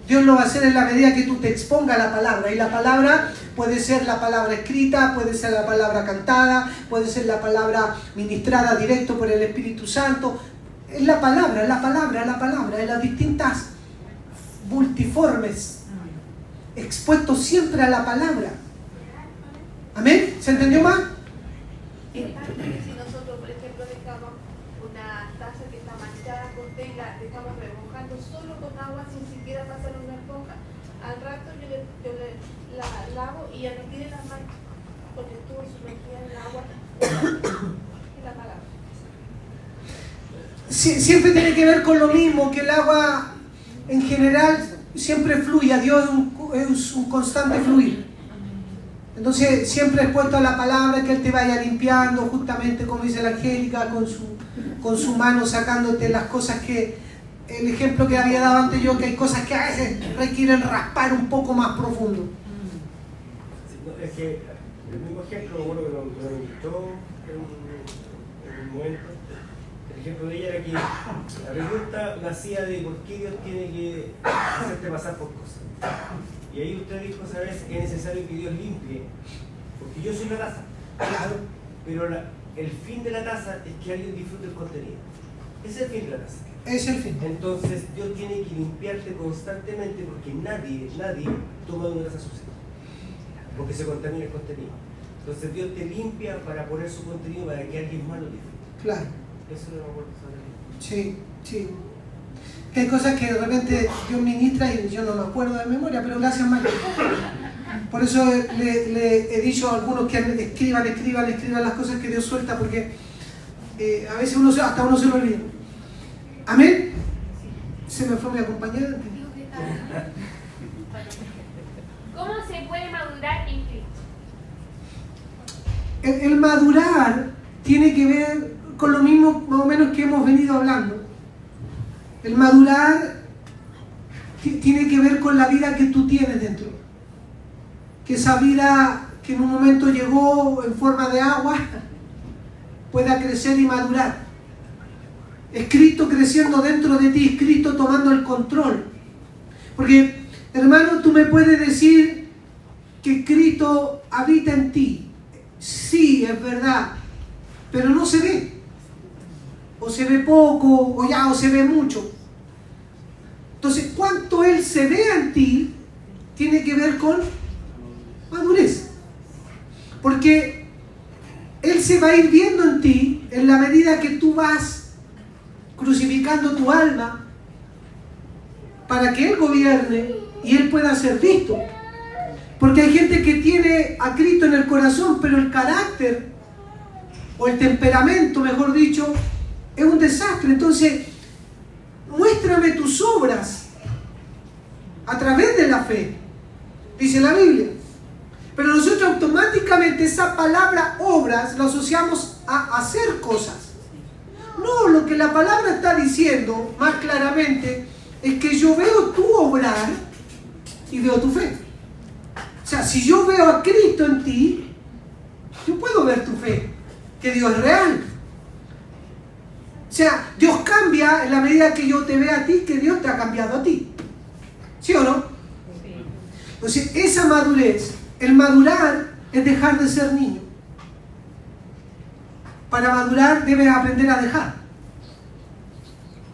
Dios lo va a hacer en la medida que tú te expongas a la palabra. Y la palabra puede ser la palabra escrita, puede ser la palabra cantada, puede ser la palabra ministrada directo por el Espíritu Santo. Es la palabra, en las distintas multiformes, expuestos siempre a la palabra. ¿Amén? ¿Se entendió más? Si nosotros, por ejemplo, dejamos una taza que está manchada con té y la dejamos remojando solo con agua sin siquiera pasar una esponja, al rato yo la lavo y ya no tiene las manchas porque estuvo sumergida en el agua y la palabra. Siempre tiene que ver con lo mismo, que el agua en general siempre fluye. A Dios es un constante fluir. Entonces siempre expuesto a la palabra, que Él te vaya limpiando, justamente como dice la Angélica, con su mano sacándote las cosas que, el ejemplo que había dado antes yo, que hay cosas que a veces requieren raspar un poco más profundo. Es que el mismo ejemplo, bueno, que nos invitó en un momento, el ejemplo de ella era que la pregunta nacía de por qué Dios tiene que hacerte pasar por cosas. Y ahí usted dijo, ¿sabes? Que es necesario que Dios limpie, porque yo soy la taza, claro, pero el fin de la taza es que alguien disfrute el contenido. Ese es el fin de la taza. Es el fin. Entonces Dios tiene que limpiarte constantemente porque nadie toma de una taza sucia, porque se contamina el contenido. Entonces Dios te limpia para poner su contenido para que alguien más lo disfrute. Claro. Eso es lo que me acuerdo. Sí. Que hay cosas que de repente Dios ministra y yo no me acuerdo de memoria, pero gracias, Mario. Por eso le he dicho a algunos que escriban las cosas que Dios suelta, porque a veces hasta uno se lo olvida. ¿Amén? Se me fue mi acompañante. ¿Cómo se puede madurar en Cristo? El madurar tiene que ver con lo mismo más o menos que hemos venido hablando. El madurar tiene que ver con la vida que tú tienes dentro. Que esa vida que en un momento llegó en forma de agua pueda crecer y madurar. Es Cristo creciendo dentro de ti, es Cristo tomando el control. Porque, hermano, tú me puedes decir que Cristo habita en ti. Sí, es verdad, pero no se ve. O se ve poco, o se ve mucho. Entonces, cuánto Él se vea en ti tiene que ver con madurez. Porque Él se va a ir viendo en ti en la medida que tú vas crucificando tu alma para que Él gobierne y Él pueda ser visto. Porque hay gente que tiene a Cristo en el corazón, pero el carácter o el temperamento, mejor dicho, es un desastre. Entonces, muéstrame tus obras a través de la fe, dice la Biblia. Pero nosotros automáticamente esa palabra obras la asociamos a hacer cosas. No, lo que la palabra está diciendo más claramente es que yo veo tu obrar y veo tu fe. O sea, si yo veo a Cristo en ti, yo puedo ver tu fe, que Dios es real. O sea, Dios cambia en la medida que yo te vea a ti, que Dios te ha cambiado a ti. ¿Sí o no? Entonces, esa madurez, el madurar es dejar de ser niño. Para madurar debes aprender a dejar.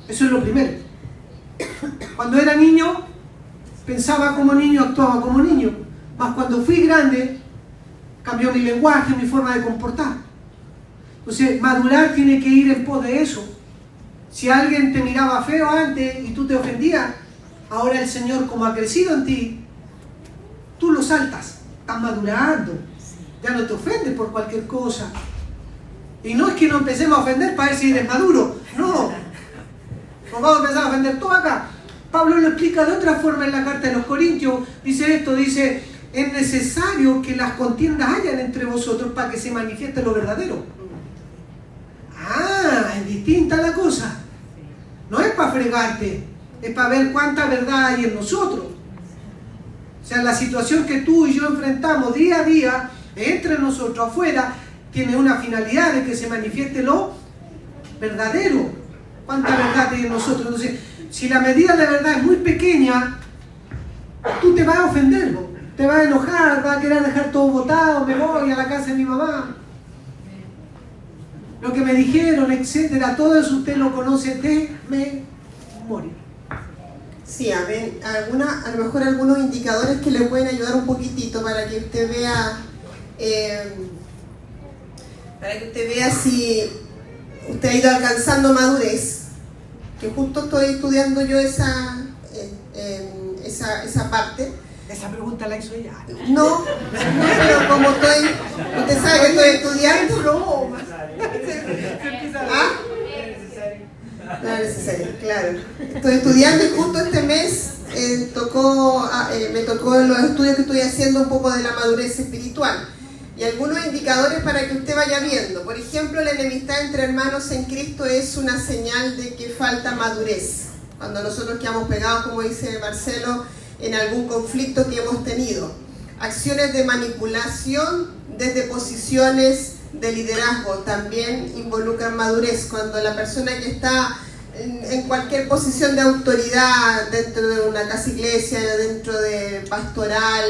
Eso es lo primero. Cuando era niño, pensaba como niño, actuaba como niño. Mas cuando fui grande, cambió mi lenguaje, mi forma de comportar. Entonces, madurar tiene que ir en pos de eso. Si alguien te miraba feo antes y tú te ofendías, ahora el Señor, como ha crecido en ti, tú lo saltas. Estás madurando. Ya no te ofendes por cualquier cosa. Y no es que nos empecemos a ofender para ver si eres maduro. No. Nos vamos a empezar a ofender todo acá. Pablo lo explica de otra forma en la carta de los Corintios. Dice esto, dice: es necesario que las contiendas hayan entre vosotros para que se manifieste lo verdadero. Ah, es distinta la cosa. No es para fregarte, es para ver cuánta verdad hay en nosotros. O sea, la situación que tú y yo enfrentamos día a día, entre nosotros, afuera, tiene una finalidad de que se manifieste lo verdadero. ¿Cuánta verdad hay en nosotros? Entonces, si la medida de verdad es muy pequeña, tú te vas a ofender, ¿no? Te vas a enojar, vas a querer dejar todo botado, me voy a la casa de mi mamá. Lo que me dijeron, etcétera, todo eso usted lo conoce de memoria. Sí, a lo mejor algunos indicadores que le pueden ayudar un poquitito para que usted vea, si usted ha ido alcanzando madurez. Que justo estoy estudiando yo esa parte. Esa pregunta la hizo ella. No, pero como usted sabe que estoy estudiando. ¿Ah? No es necesario, claro. Estoy estudiando y justo este mes me tocó en los estudios que estoy haciendo un poco de la madurez espiritual. Y algunos indicadores para que usted vaya viendo. Por ejemplo, la enemistad entre hermanos en Cristo es una señal de que falta madurez. Cuando nosotros quedamos pegados, como dice Marcelo, en algún conflicto que hemos tenido. Acciones de manipulación desde posiciones de liderazgo también involucran madurez. Cuando la persona que está en cualquier posición de autoridad, dentro de una casa iglesia, dentro de pastoral,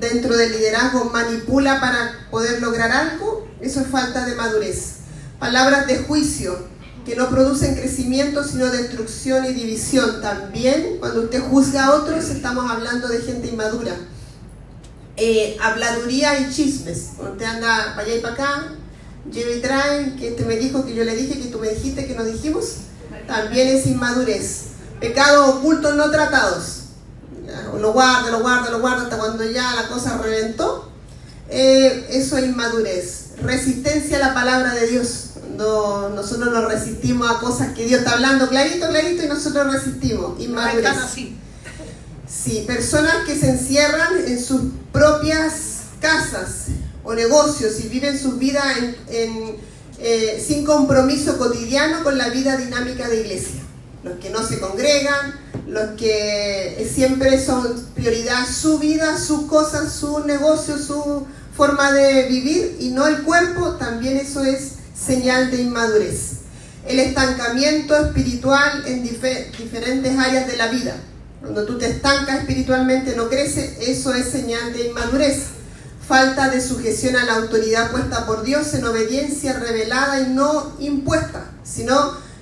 dentro del liderazgo, manipula para poder lograr algo, eso es falta de madurez. Palabras de juicio que no producen crecimiento sino destrucción y división. También cuando usted juzga a otros estamos hablando de gente inmadura. Habladuría y chismes. Cuando usted anda para allá y para acá, lleva y trae, que este me dijo, que yo le dije, que tú me dijiste, que nos dijimos, también es inmadurez. Pecados ocultos no tratados. Lo guarda hasta cuando ya la cosa reventó. Eso es inmadurez. Resistencia a la palabra de Dios. Cuando nosotros nos resistimos a cosas que Dios está hablando clarito y nosotros resistimos. Inmadurez. Sí, personas que se encierran en sus propias casas o negocios y viven sus vidas sin compromiso cotidiano con la vida dinámica de iglesia. Los que no se congregan, los que siempre son prioridad su vida, sus cosas, su negocio, su forma de vivir y no el cuerpo, también eso es señal de inmadurez. El estancamiento espiritual en diferentes áreas de la vida. Cuando tú te estancas espiritualmente, no creces, eso es señal de inmadurez. falta de sujeción a la autoridad puesta por Dios en obediencia revelada y no impuesta, sino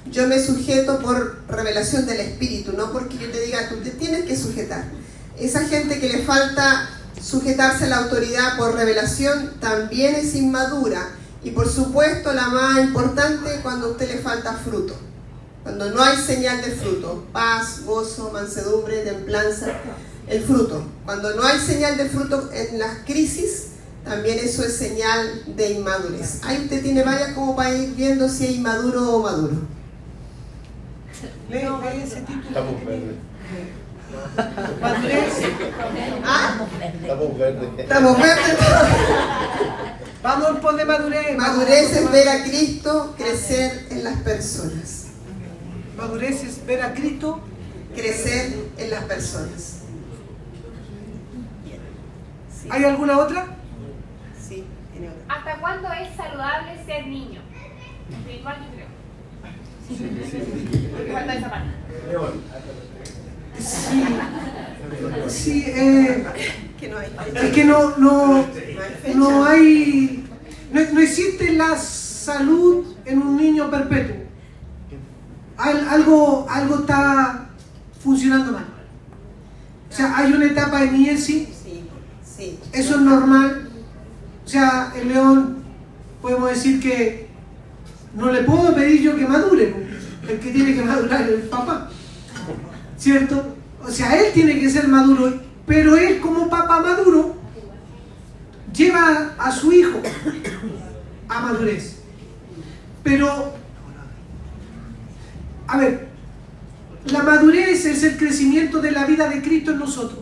yo me sujeto por revelación del Espíritu, no porque yo te diga tú te tienes que sujetar. Esa gente que le falta sujetarse a la autoridad por revelación también es inmadura. Y por supuesto la más importante, cuando a usted le falta fruto, cuando no hay señal de fruto, paz, gozo, mansedumbre, templanza, el fruto. Cuando no hay señal de fruto en las crisis, también eso es señal de inmadurez. Ahí usted tiene varias como para ir viendo si es inmaduro o maduro. Lee ese título. Estamos verdes. Madurez. ¿Ah? Estamos verdes. Estamos verdes. Vamos en pos de madurez. Madurez es ver a Cristo crecer en las personas. Madurez es ver a Cristo Crecer en las personas. ¿Hay alguna otra? Sí, tiene otra. ¿Hasta cuándo es saludable ser niño? Espiritual, yo creo. Me falta esa parte. Sí, Que no hay. es que no existe la salud en un niño perpetuo. Algo está funcionando mal. O sea, hay una etapa de niñez, sí. Sí. Eso es normal. O sea, el león, podemos decir que no le puedo pedir yo que madure. El que tiene que madurar es el papá. ¿Cierto? O sea, él tiene que ser maduro, pero él como papá maduro lleva a su hijo a madurez. Pero, a ver, la madurez es el crecimiento de la vida de Cristo en nosotros.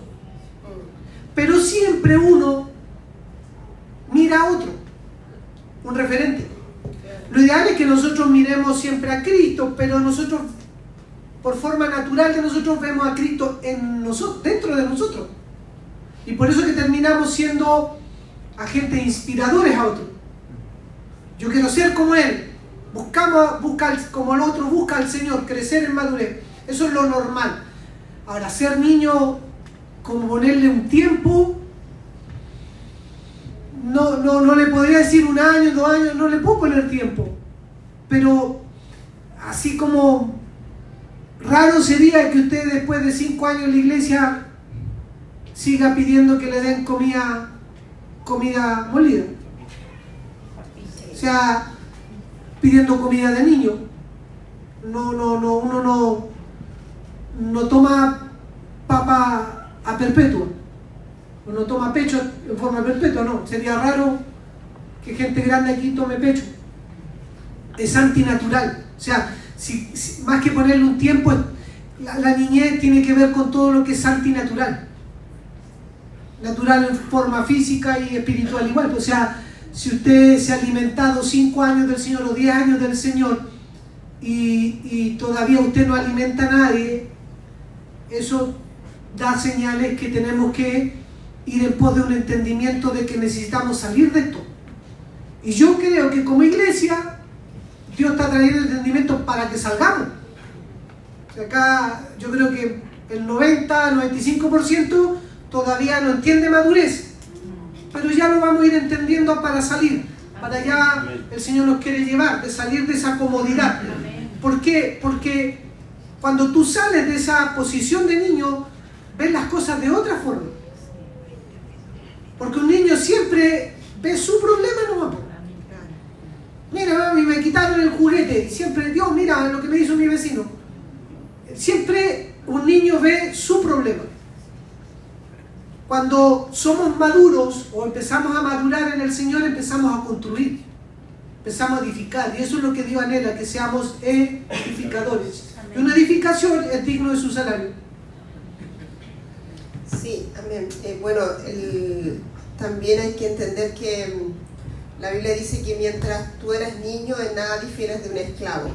Pero siempre uno mira a otro, un referente. Lo ideal es que nosotros miremos siempre a Cristo, pero nosotros, por forma natural que nosotros vemos a Cristo en nosotros, dentro de nosotros. Y por eso que terminamos siendo agentes inspiradores a otros. Yo quiero ser como Él. Como el otro busca al Señor, crecer en madurez. Eso es lo normal. Ahora, ser niño, como ponerle un tiempo, no le podría decir 1 año, 2 años, no le puedo poner tiempo. Pero así como raro sería que usted después de 5 años en la iglesia siga pidiendo que le den comida molida. O sea, pidiendo comida de niño. Uno no toma papa a perpetua. Uno toma pecho en forma perpetua, no. Sería raro que gente grande aquí tome pecho. Es antinatural. O sea, si más que ponerle un tiempo, la niñez tiene que ver con todo lo que es antinatural. Natural en forma física y espiritual igual. O sea, si usted se ha alimentado 5 años del Señor o 10 años del Señor y todavía usted no alimenta a nadie, eso da señales que tenemos que ir en pos de un entendimiento de que necesitamos salir de esto. Y yo creo que como iglesia Dios está trayendo entendimiento para que salgamos. O sea, acá yo creo que el 90-95% todavía no entiende madurez, pero ya lo vamos a ir entendiendo para salir. Para allá el Señor nos quiere llevar, de salir de esa comodidad. ¿Por qué? Porque cuando tú sales de esa posición de niño, ves las cosas de otra forma. Porque un niño siempre ve su problema nomás. Mira, mami, me quitaron el juguete. Siempre, Dios, mira lo que me hizo mi vecino. Siempre un niño ve su problema. Cuando somos maduros o empezamos a madurar en el Señor, empezamos a construir, empezamos a edificar. Y eso es lo que Dios anhela, que seamos edificadores. Y una edificación es digno de su salario. Sí, amén. También hay que entender que la Biblia dice que mientras tú eres niño, en nada difieres de un esclavo.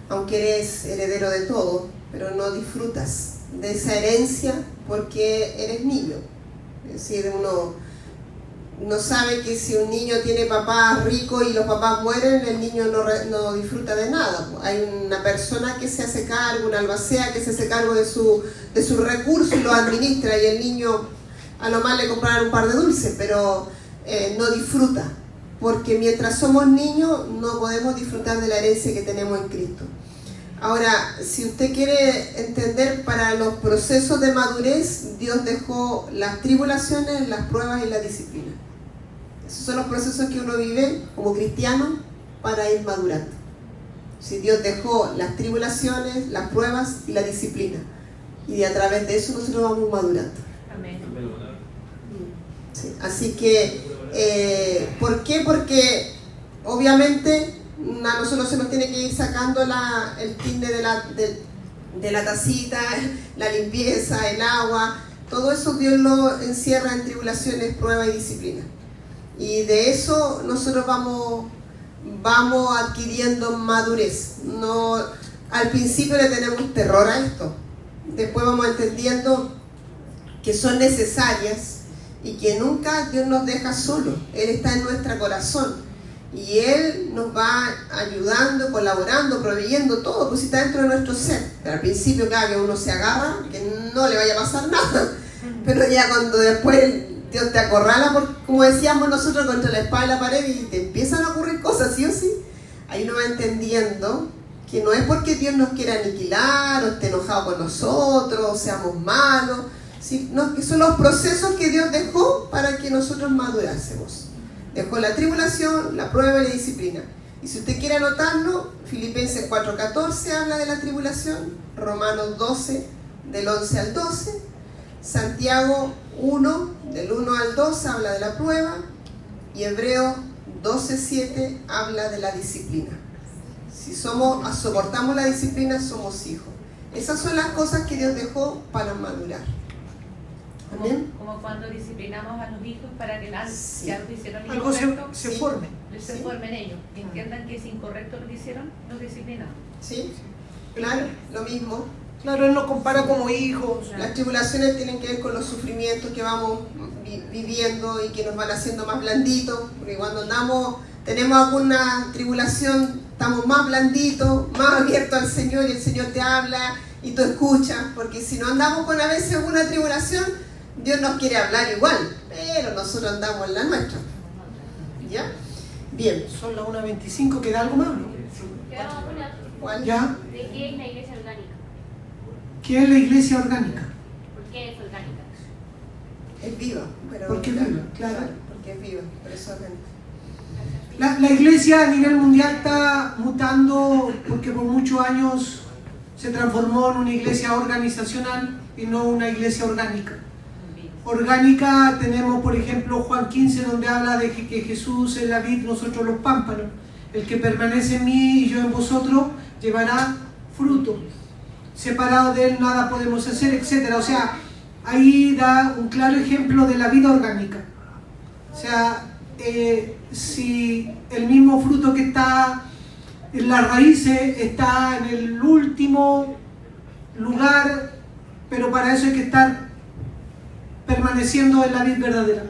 Aunque eres heredero de todo, pero no disfrutas de esa herencia porque eres niño. Es decir, uno no sabe que si un niño tiene papás ricos y los papás mueren, el niño no disfruta de nada. Hay una persona que se hace cargo, una albacea que se hace cargo de su recurso y lo administra, y el niño a lo más le comprarán un par de dulces, pero no disfruta, porque mientras somos niños no podemos disfrutar de la herencia que tenemos en Cristo. Ahora, si usted quiere entender, para los procesos de madurez, Dios dejó las tribulaciones, las pruebas y la disciplina. Esos son los procesos que uno vive como cristiano para ir madurando. Si Dios dejó las tribulaciones, las pruebas y la disciplina, y a través de eso nosotros vamos madurando. Amén. Sí. Así que, ¿por qué? Porque obviamente a nosotros se nos tiene que ir sacando el tinte de la tacita, la limpieza, el agua, todo eso Dios lo encierra en tribulaciones, pruebas y disciplina. Y de eso nosotros vamos adquiriendo madurez. No, al principio le tenemos terror a esto, después vamos entendiendo que son necesarias y que nunca Dios nos deja solo. Él está en nuestro corazón y Él nos va ayudando, colaborando, proveyendo todo, pues está dentro de nuestro ser. Pero al principio, cada que uno se agarra, que no le vaya a pasar nada, pero ya cuando después Dios te acorrala, como decíamos nosotros, contra la espada y la pared, y te empiezan a ocurrir cosas, sí o sí, ahí uno va entendiendo que no es porque Dios nos quiera aniquilar o esté enojado con nosotros o seamos malos, sino que son los procesos que Dios dejó para que nosotros madurásemos. Dejó la tribulación, la prueba y la disciplina. Y si usted quiere anotarlo, Filipenses 4:14 habla de la tribulación, Romanos 12 del 11 al 12, Santiago 1 del 1 al 2 habla de la prueba, y Hebreos 12:7 habla de la disciplina. Si soportamos la disciplina, somos hijos. Esas son las cosas que Dios dejó para madurar. Amén. Como cuando disciplinamos a los hijos para que ya lo que hicieron Algo incorrecto, se forme. se formen ellos, que entiendan que es incorrecto lo que hicieron, los disciplinamos. Sí, claro, lo mismo. Claro, Él nos compara como hijos. Las tribulaciones tienen que ver con los sufrimientos que vamos viviendo y que nos van haciendo más blanditos, porque cuando tenemos alguna tribulación, estamos más blanditos, más abiertos al Señor, y el Señor te habla y tú escuchas, porque si no andamos con a veces alguna tribulación, Dios nos quiere hablar igual, pero nosotros andamos en la nuestra. ¿Ya? Bien. Son las 1:25, ¿queda algo más, no? ¿Cuál? ¿Ya? ¿De qué es la iglesia orgánica? ¿Qué es la iglesia orgánica? ¿Por qué es orgánica? Es viva. Pero ¿Por qué es viva? Claro. Porque es viva, por eso es orgánica. La iglesia a nivel mundial está mutando porque por muchos años se transformó en una iglesia organizacional y no una iglesia orgánica. Orgánica tenemos, por ejemplo, Juan 15, donde habla de que Jesús es la vid, nosotros los pámpanos. El que permanece en mí y yo en vosotros llevará fruto. Separado de él nada podemos hacer, etc. O sea, ahí da un claro ejemplo de la vida orgánica. O sea, si el mismo fruto que está en las raíces está en el último lugar, pero para eso hay que estar permaneciendo en la vid verdadera.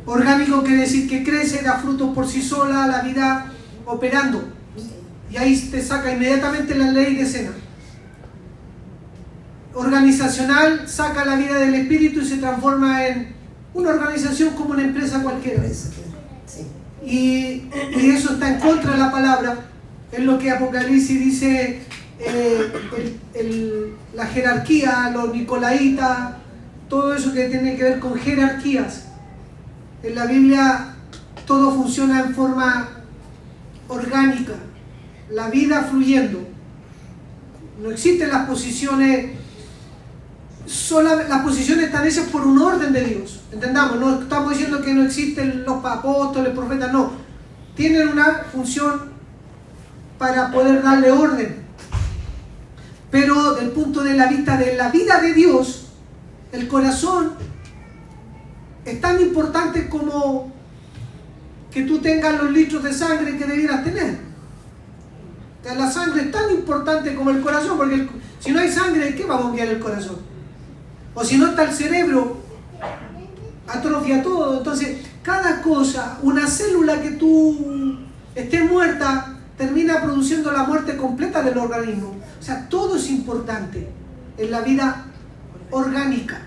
Orgánico quiere decir que crece, da frutos por sí sola, la vida operando. Y ahí te saca inmediatamente la ley de Sena. Organizacional saca la vida del espíritu y se transforma en una organización como una empresa cualquiera. Y eso está en contra de la palabra. Es lo que Apocalipsis dice, la jerarquía, los nicolaitas, todo eso que tiene que ver con jerarquías. En la Biblia todo funciona en forma orgánica, la vida fluyendo. No existen las posiciones, las posiciones están hechas por un orden de Dios. Entendamos, no estamos diciendo que no existen los apóstoles, profetas, no. Tienen una función para poder darle orden. Pero del punto de la vista de la vida de Dios, el corazón es tan importante como que tú tengas los litros de sangre que debieras tener. La sangre es tan importante como el corazón, porque si no hay sangre, ¿qué va a bombear el corazón? O si no está el cerebro, atrofia todo. Entonces, cada cosa, una célula que tú esté muerta, termina produciendo la muerte completa del organismo. O sea, todo es importante en la vida orgánica.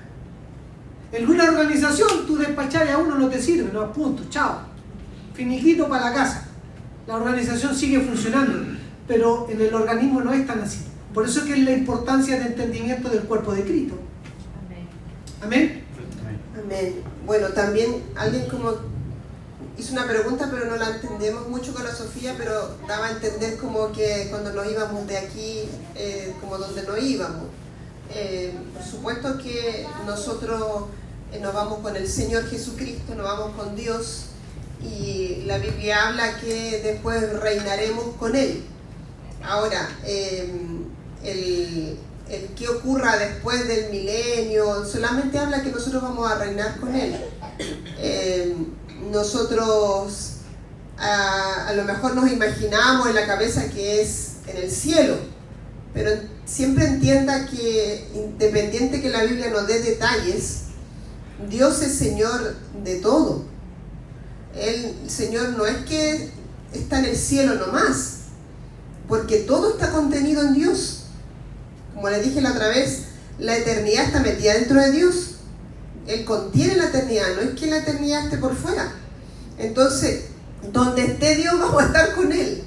En una organización tú despachar a uno no te sirve, no, punto, chao. Finiquito para la casa. La organización sigue funcionando, pero en el organismo no es tan así. Por eso es que es la importancia de entendimiento del cuerpo de Cristo. Amén. Amén. Bueno, también alguien como hizo una pregunta, pero no la entendemos mucho con la Sofía, pero daba a entender como que cuando nos íbamos de aquí, como donde no íbamos. Por supuesto que nosotros nos vamos con el Señor Jesucristo, nos vamos con Dios, y la Biblia habla que después reinaremos con Él. Ahora, el que ocurra después del milenio solamente habla que nosotros vamos a reinar con Él. Nosotros a lo mejor nos imaginamos en la cabeza que es en el cielo, pero siempre entienda que independiente que la Biblia nos dé detalles, Dios es Señor de todo. El Señor no es que está en el cielo nomás, porque todo está contenido en Dios. Como le dije la otra vez, la eternidad está metida dentro de Dios. Él contiene la eternidad, no es que la eternidad esté por fuera. Entonces, donde esté Dios, vamos a estar con Él.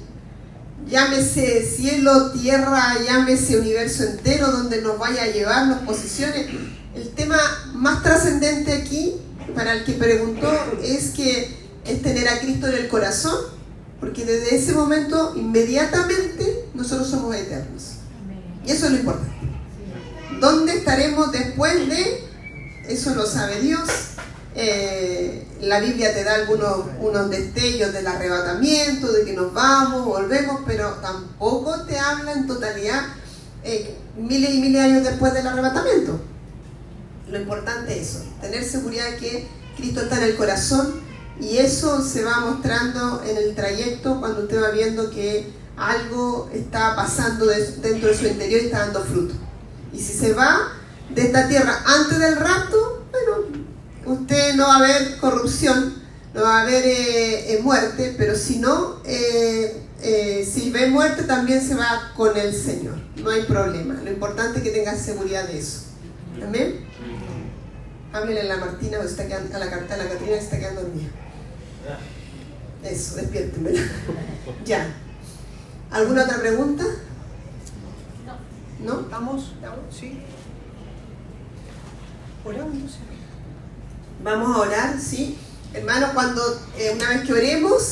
Llámese cielo, tierra, llámese universo entero, donde nos vaya a llevar, nos posicione. El tema más trascendente aquí, para el que preguntó, es tener a Cristo en el corazón, porque desde ese momento, inmediatamente, nosotros somos eternos. Y eso es lo importante. ¿Dónde estaremos después de? Eso lo sabe Dios. La Biblia te da unos destellos del arrebatamiento, de que nos vamos, volvemos, pero tampoco te habla en totalidad miles y miles de años después del arrebatamiento. Lo importante es eso, tener seguridad de que Cristo está en el corazón, y eso se va mostrando en el trayecto cuando usted va viendo que algo está pasando dentro de su interior y está dando fruto. Y si se va de esta tierra antes del rapto, bueno, usted no va a haber corrupción, no va a haber muerte, pero si no, si ve muerte también se va con el Señor, no hay problema. Lo importante es que tenga seguridad de eso. Amén. Háblele a la Martina, a la Catrina, que está quedando dormida. Eso, despiértenmela. Ya. ¿Alguna otra pregunta? ¿No? ¿Estamos? ¿Sí? ¿Oramos? Vamos a orar, ¿sí? Hermanos, cuando una vez que oremos,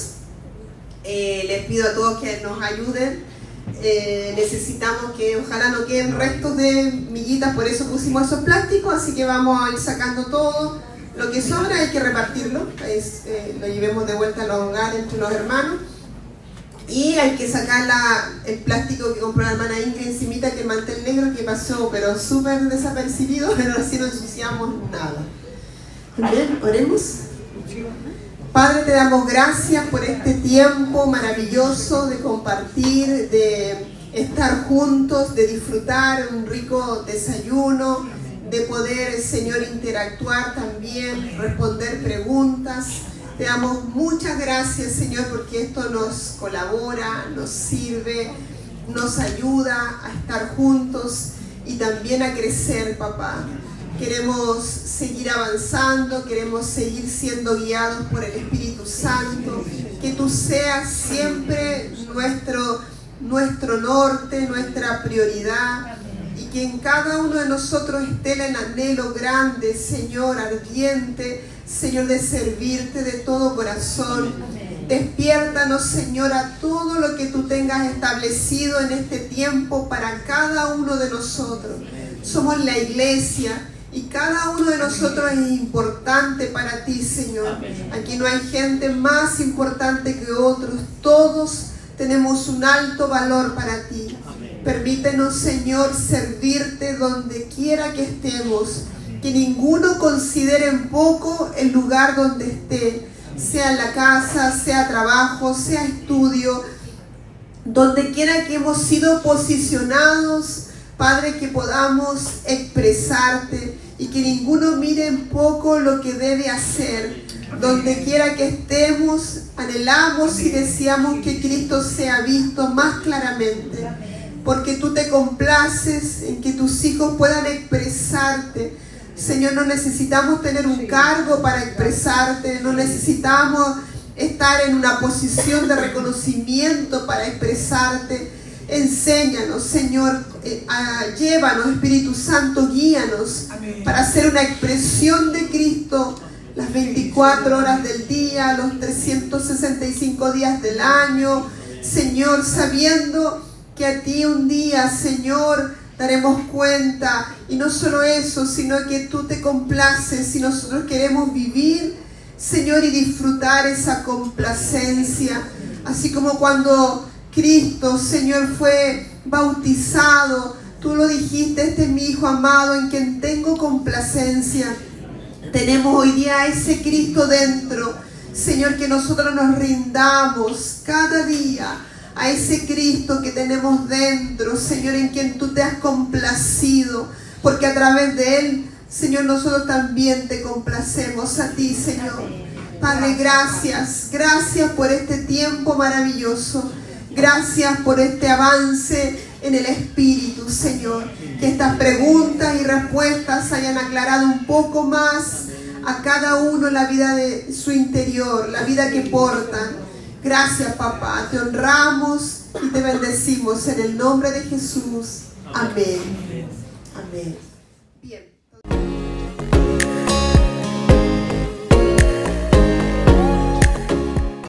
les pido a todos que nos ayuden. Necesitamos que ojalá no queden restos de miguitas, por eso pusimos esos plásticos, así que vamos a ir sacando todo. Lo que sobra hay que repartirlo, lo llevemos de vuelta a los hogares entre los hermanos. Y hay que sacar el plástico que compró la hermana Ingrid encimita, que el mantel negro que pasó, pero súper desapercibido, pero así no ensuciamos nada. Bien, oremos. Padre, te damos gracias por este tiempo maravilloso de compartir, de estar juntos, de disfrutar un rico desayuno, de poder, Señor, interactuar también, responder preguntas. Te damos muchas gracias, Señor, porque esto nos colabora, nos sirve, nos ayuda a estar juntos y también a crecer, papá. Queremos seguir avanzando, queremos seguir siendo guiados por el Espíritu Santo, que tú seas siempre nuestro norte, nuestra prioridad, y que en cada uno de nosotros esté el anhelo grande, Señor, ardiente, Señor, de servirte de todo corazón. Despiértanos, Señor, a todo lo que tú tengas establecido en este tiempo para cada uno de nosotros. Somos la iglesia y cada uno de nosotros es importante para ti, Señor. Aquí no hay gente más importante que otros. Todos tenemos un alto valor para ti. Permítenos, Señor, servirte donde quiera que estemos. Que ninguno considere en poco el lugar donde esté, sea en la casa, sea trabajo, sea estudio, donde quiera que hemos sido posicionados, Padre, que podamos expresarte y que ninguno mire en poco lo que debe hacer. Donde quiera que estemos, anhelamos y deseamos que Cristo sea visto más claramente, porque tú te complaces en que tus hijos puedan expresarte Señor, no necesitamos tener un cargo para expresarte, no necesitamos estar en una posición de reconocimiento para expresarte. Enséñanos, Señor, llévanos, Espíritu Santo, guíanos para hacer una expresión de Cristo las 24 horas del día, los 365 días del año, Señor, sabiendo que a ti un día, Señor, daremos cuenta. Y no solo eso, sino que tú te complaces y nosotros queremos vivir, Señor, y disfrutar esa complacencia. Así como cuando Cristo, Señor, fue bautizado, tú lo dijiste: este es mi Hijo amado en quien tengo complacencia. Tenemos hoy día a ese Cristo dentro, Señor, que nosotros nos rindamos cada día a ese Cristo que tenemos dentro, Señor, en quien tú te has complacido, porque a través de Él, Señor, nosotros también te complacemos a ti, Señor. Padre, gracias, gracias por este tiempo maravilloso, gracias por este avance en el Espíritu, Señor, que estas preguntas y respuestas hayan aclarado un poco más a cada uno la vida de su interior, la vida que portan. Gracias, papá, te honramos y te bendecimos en el nombre de Jesús. Amén. Amén. Bien.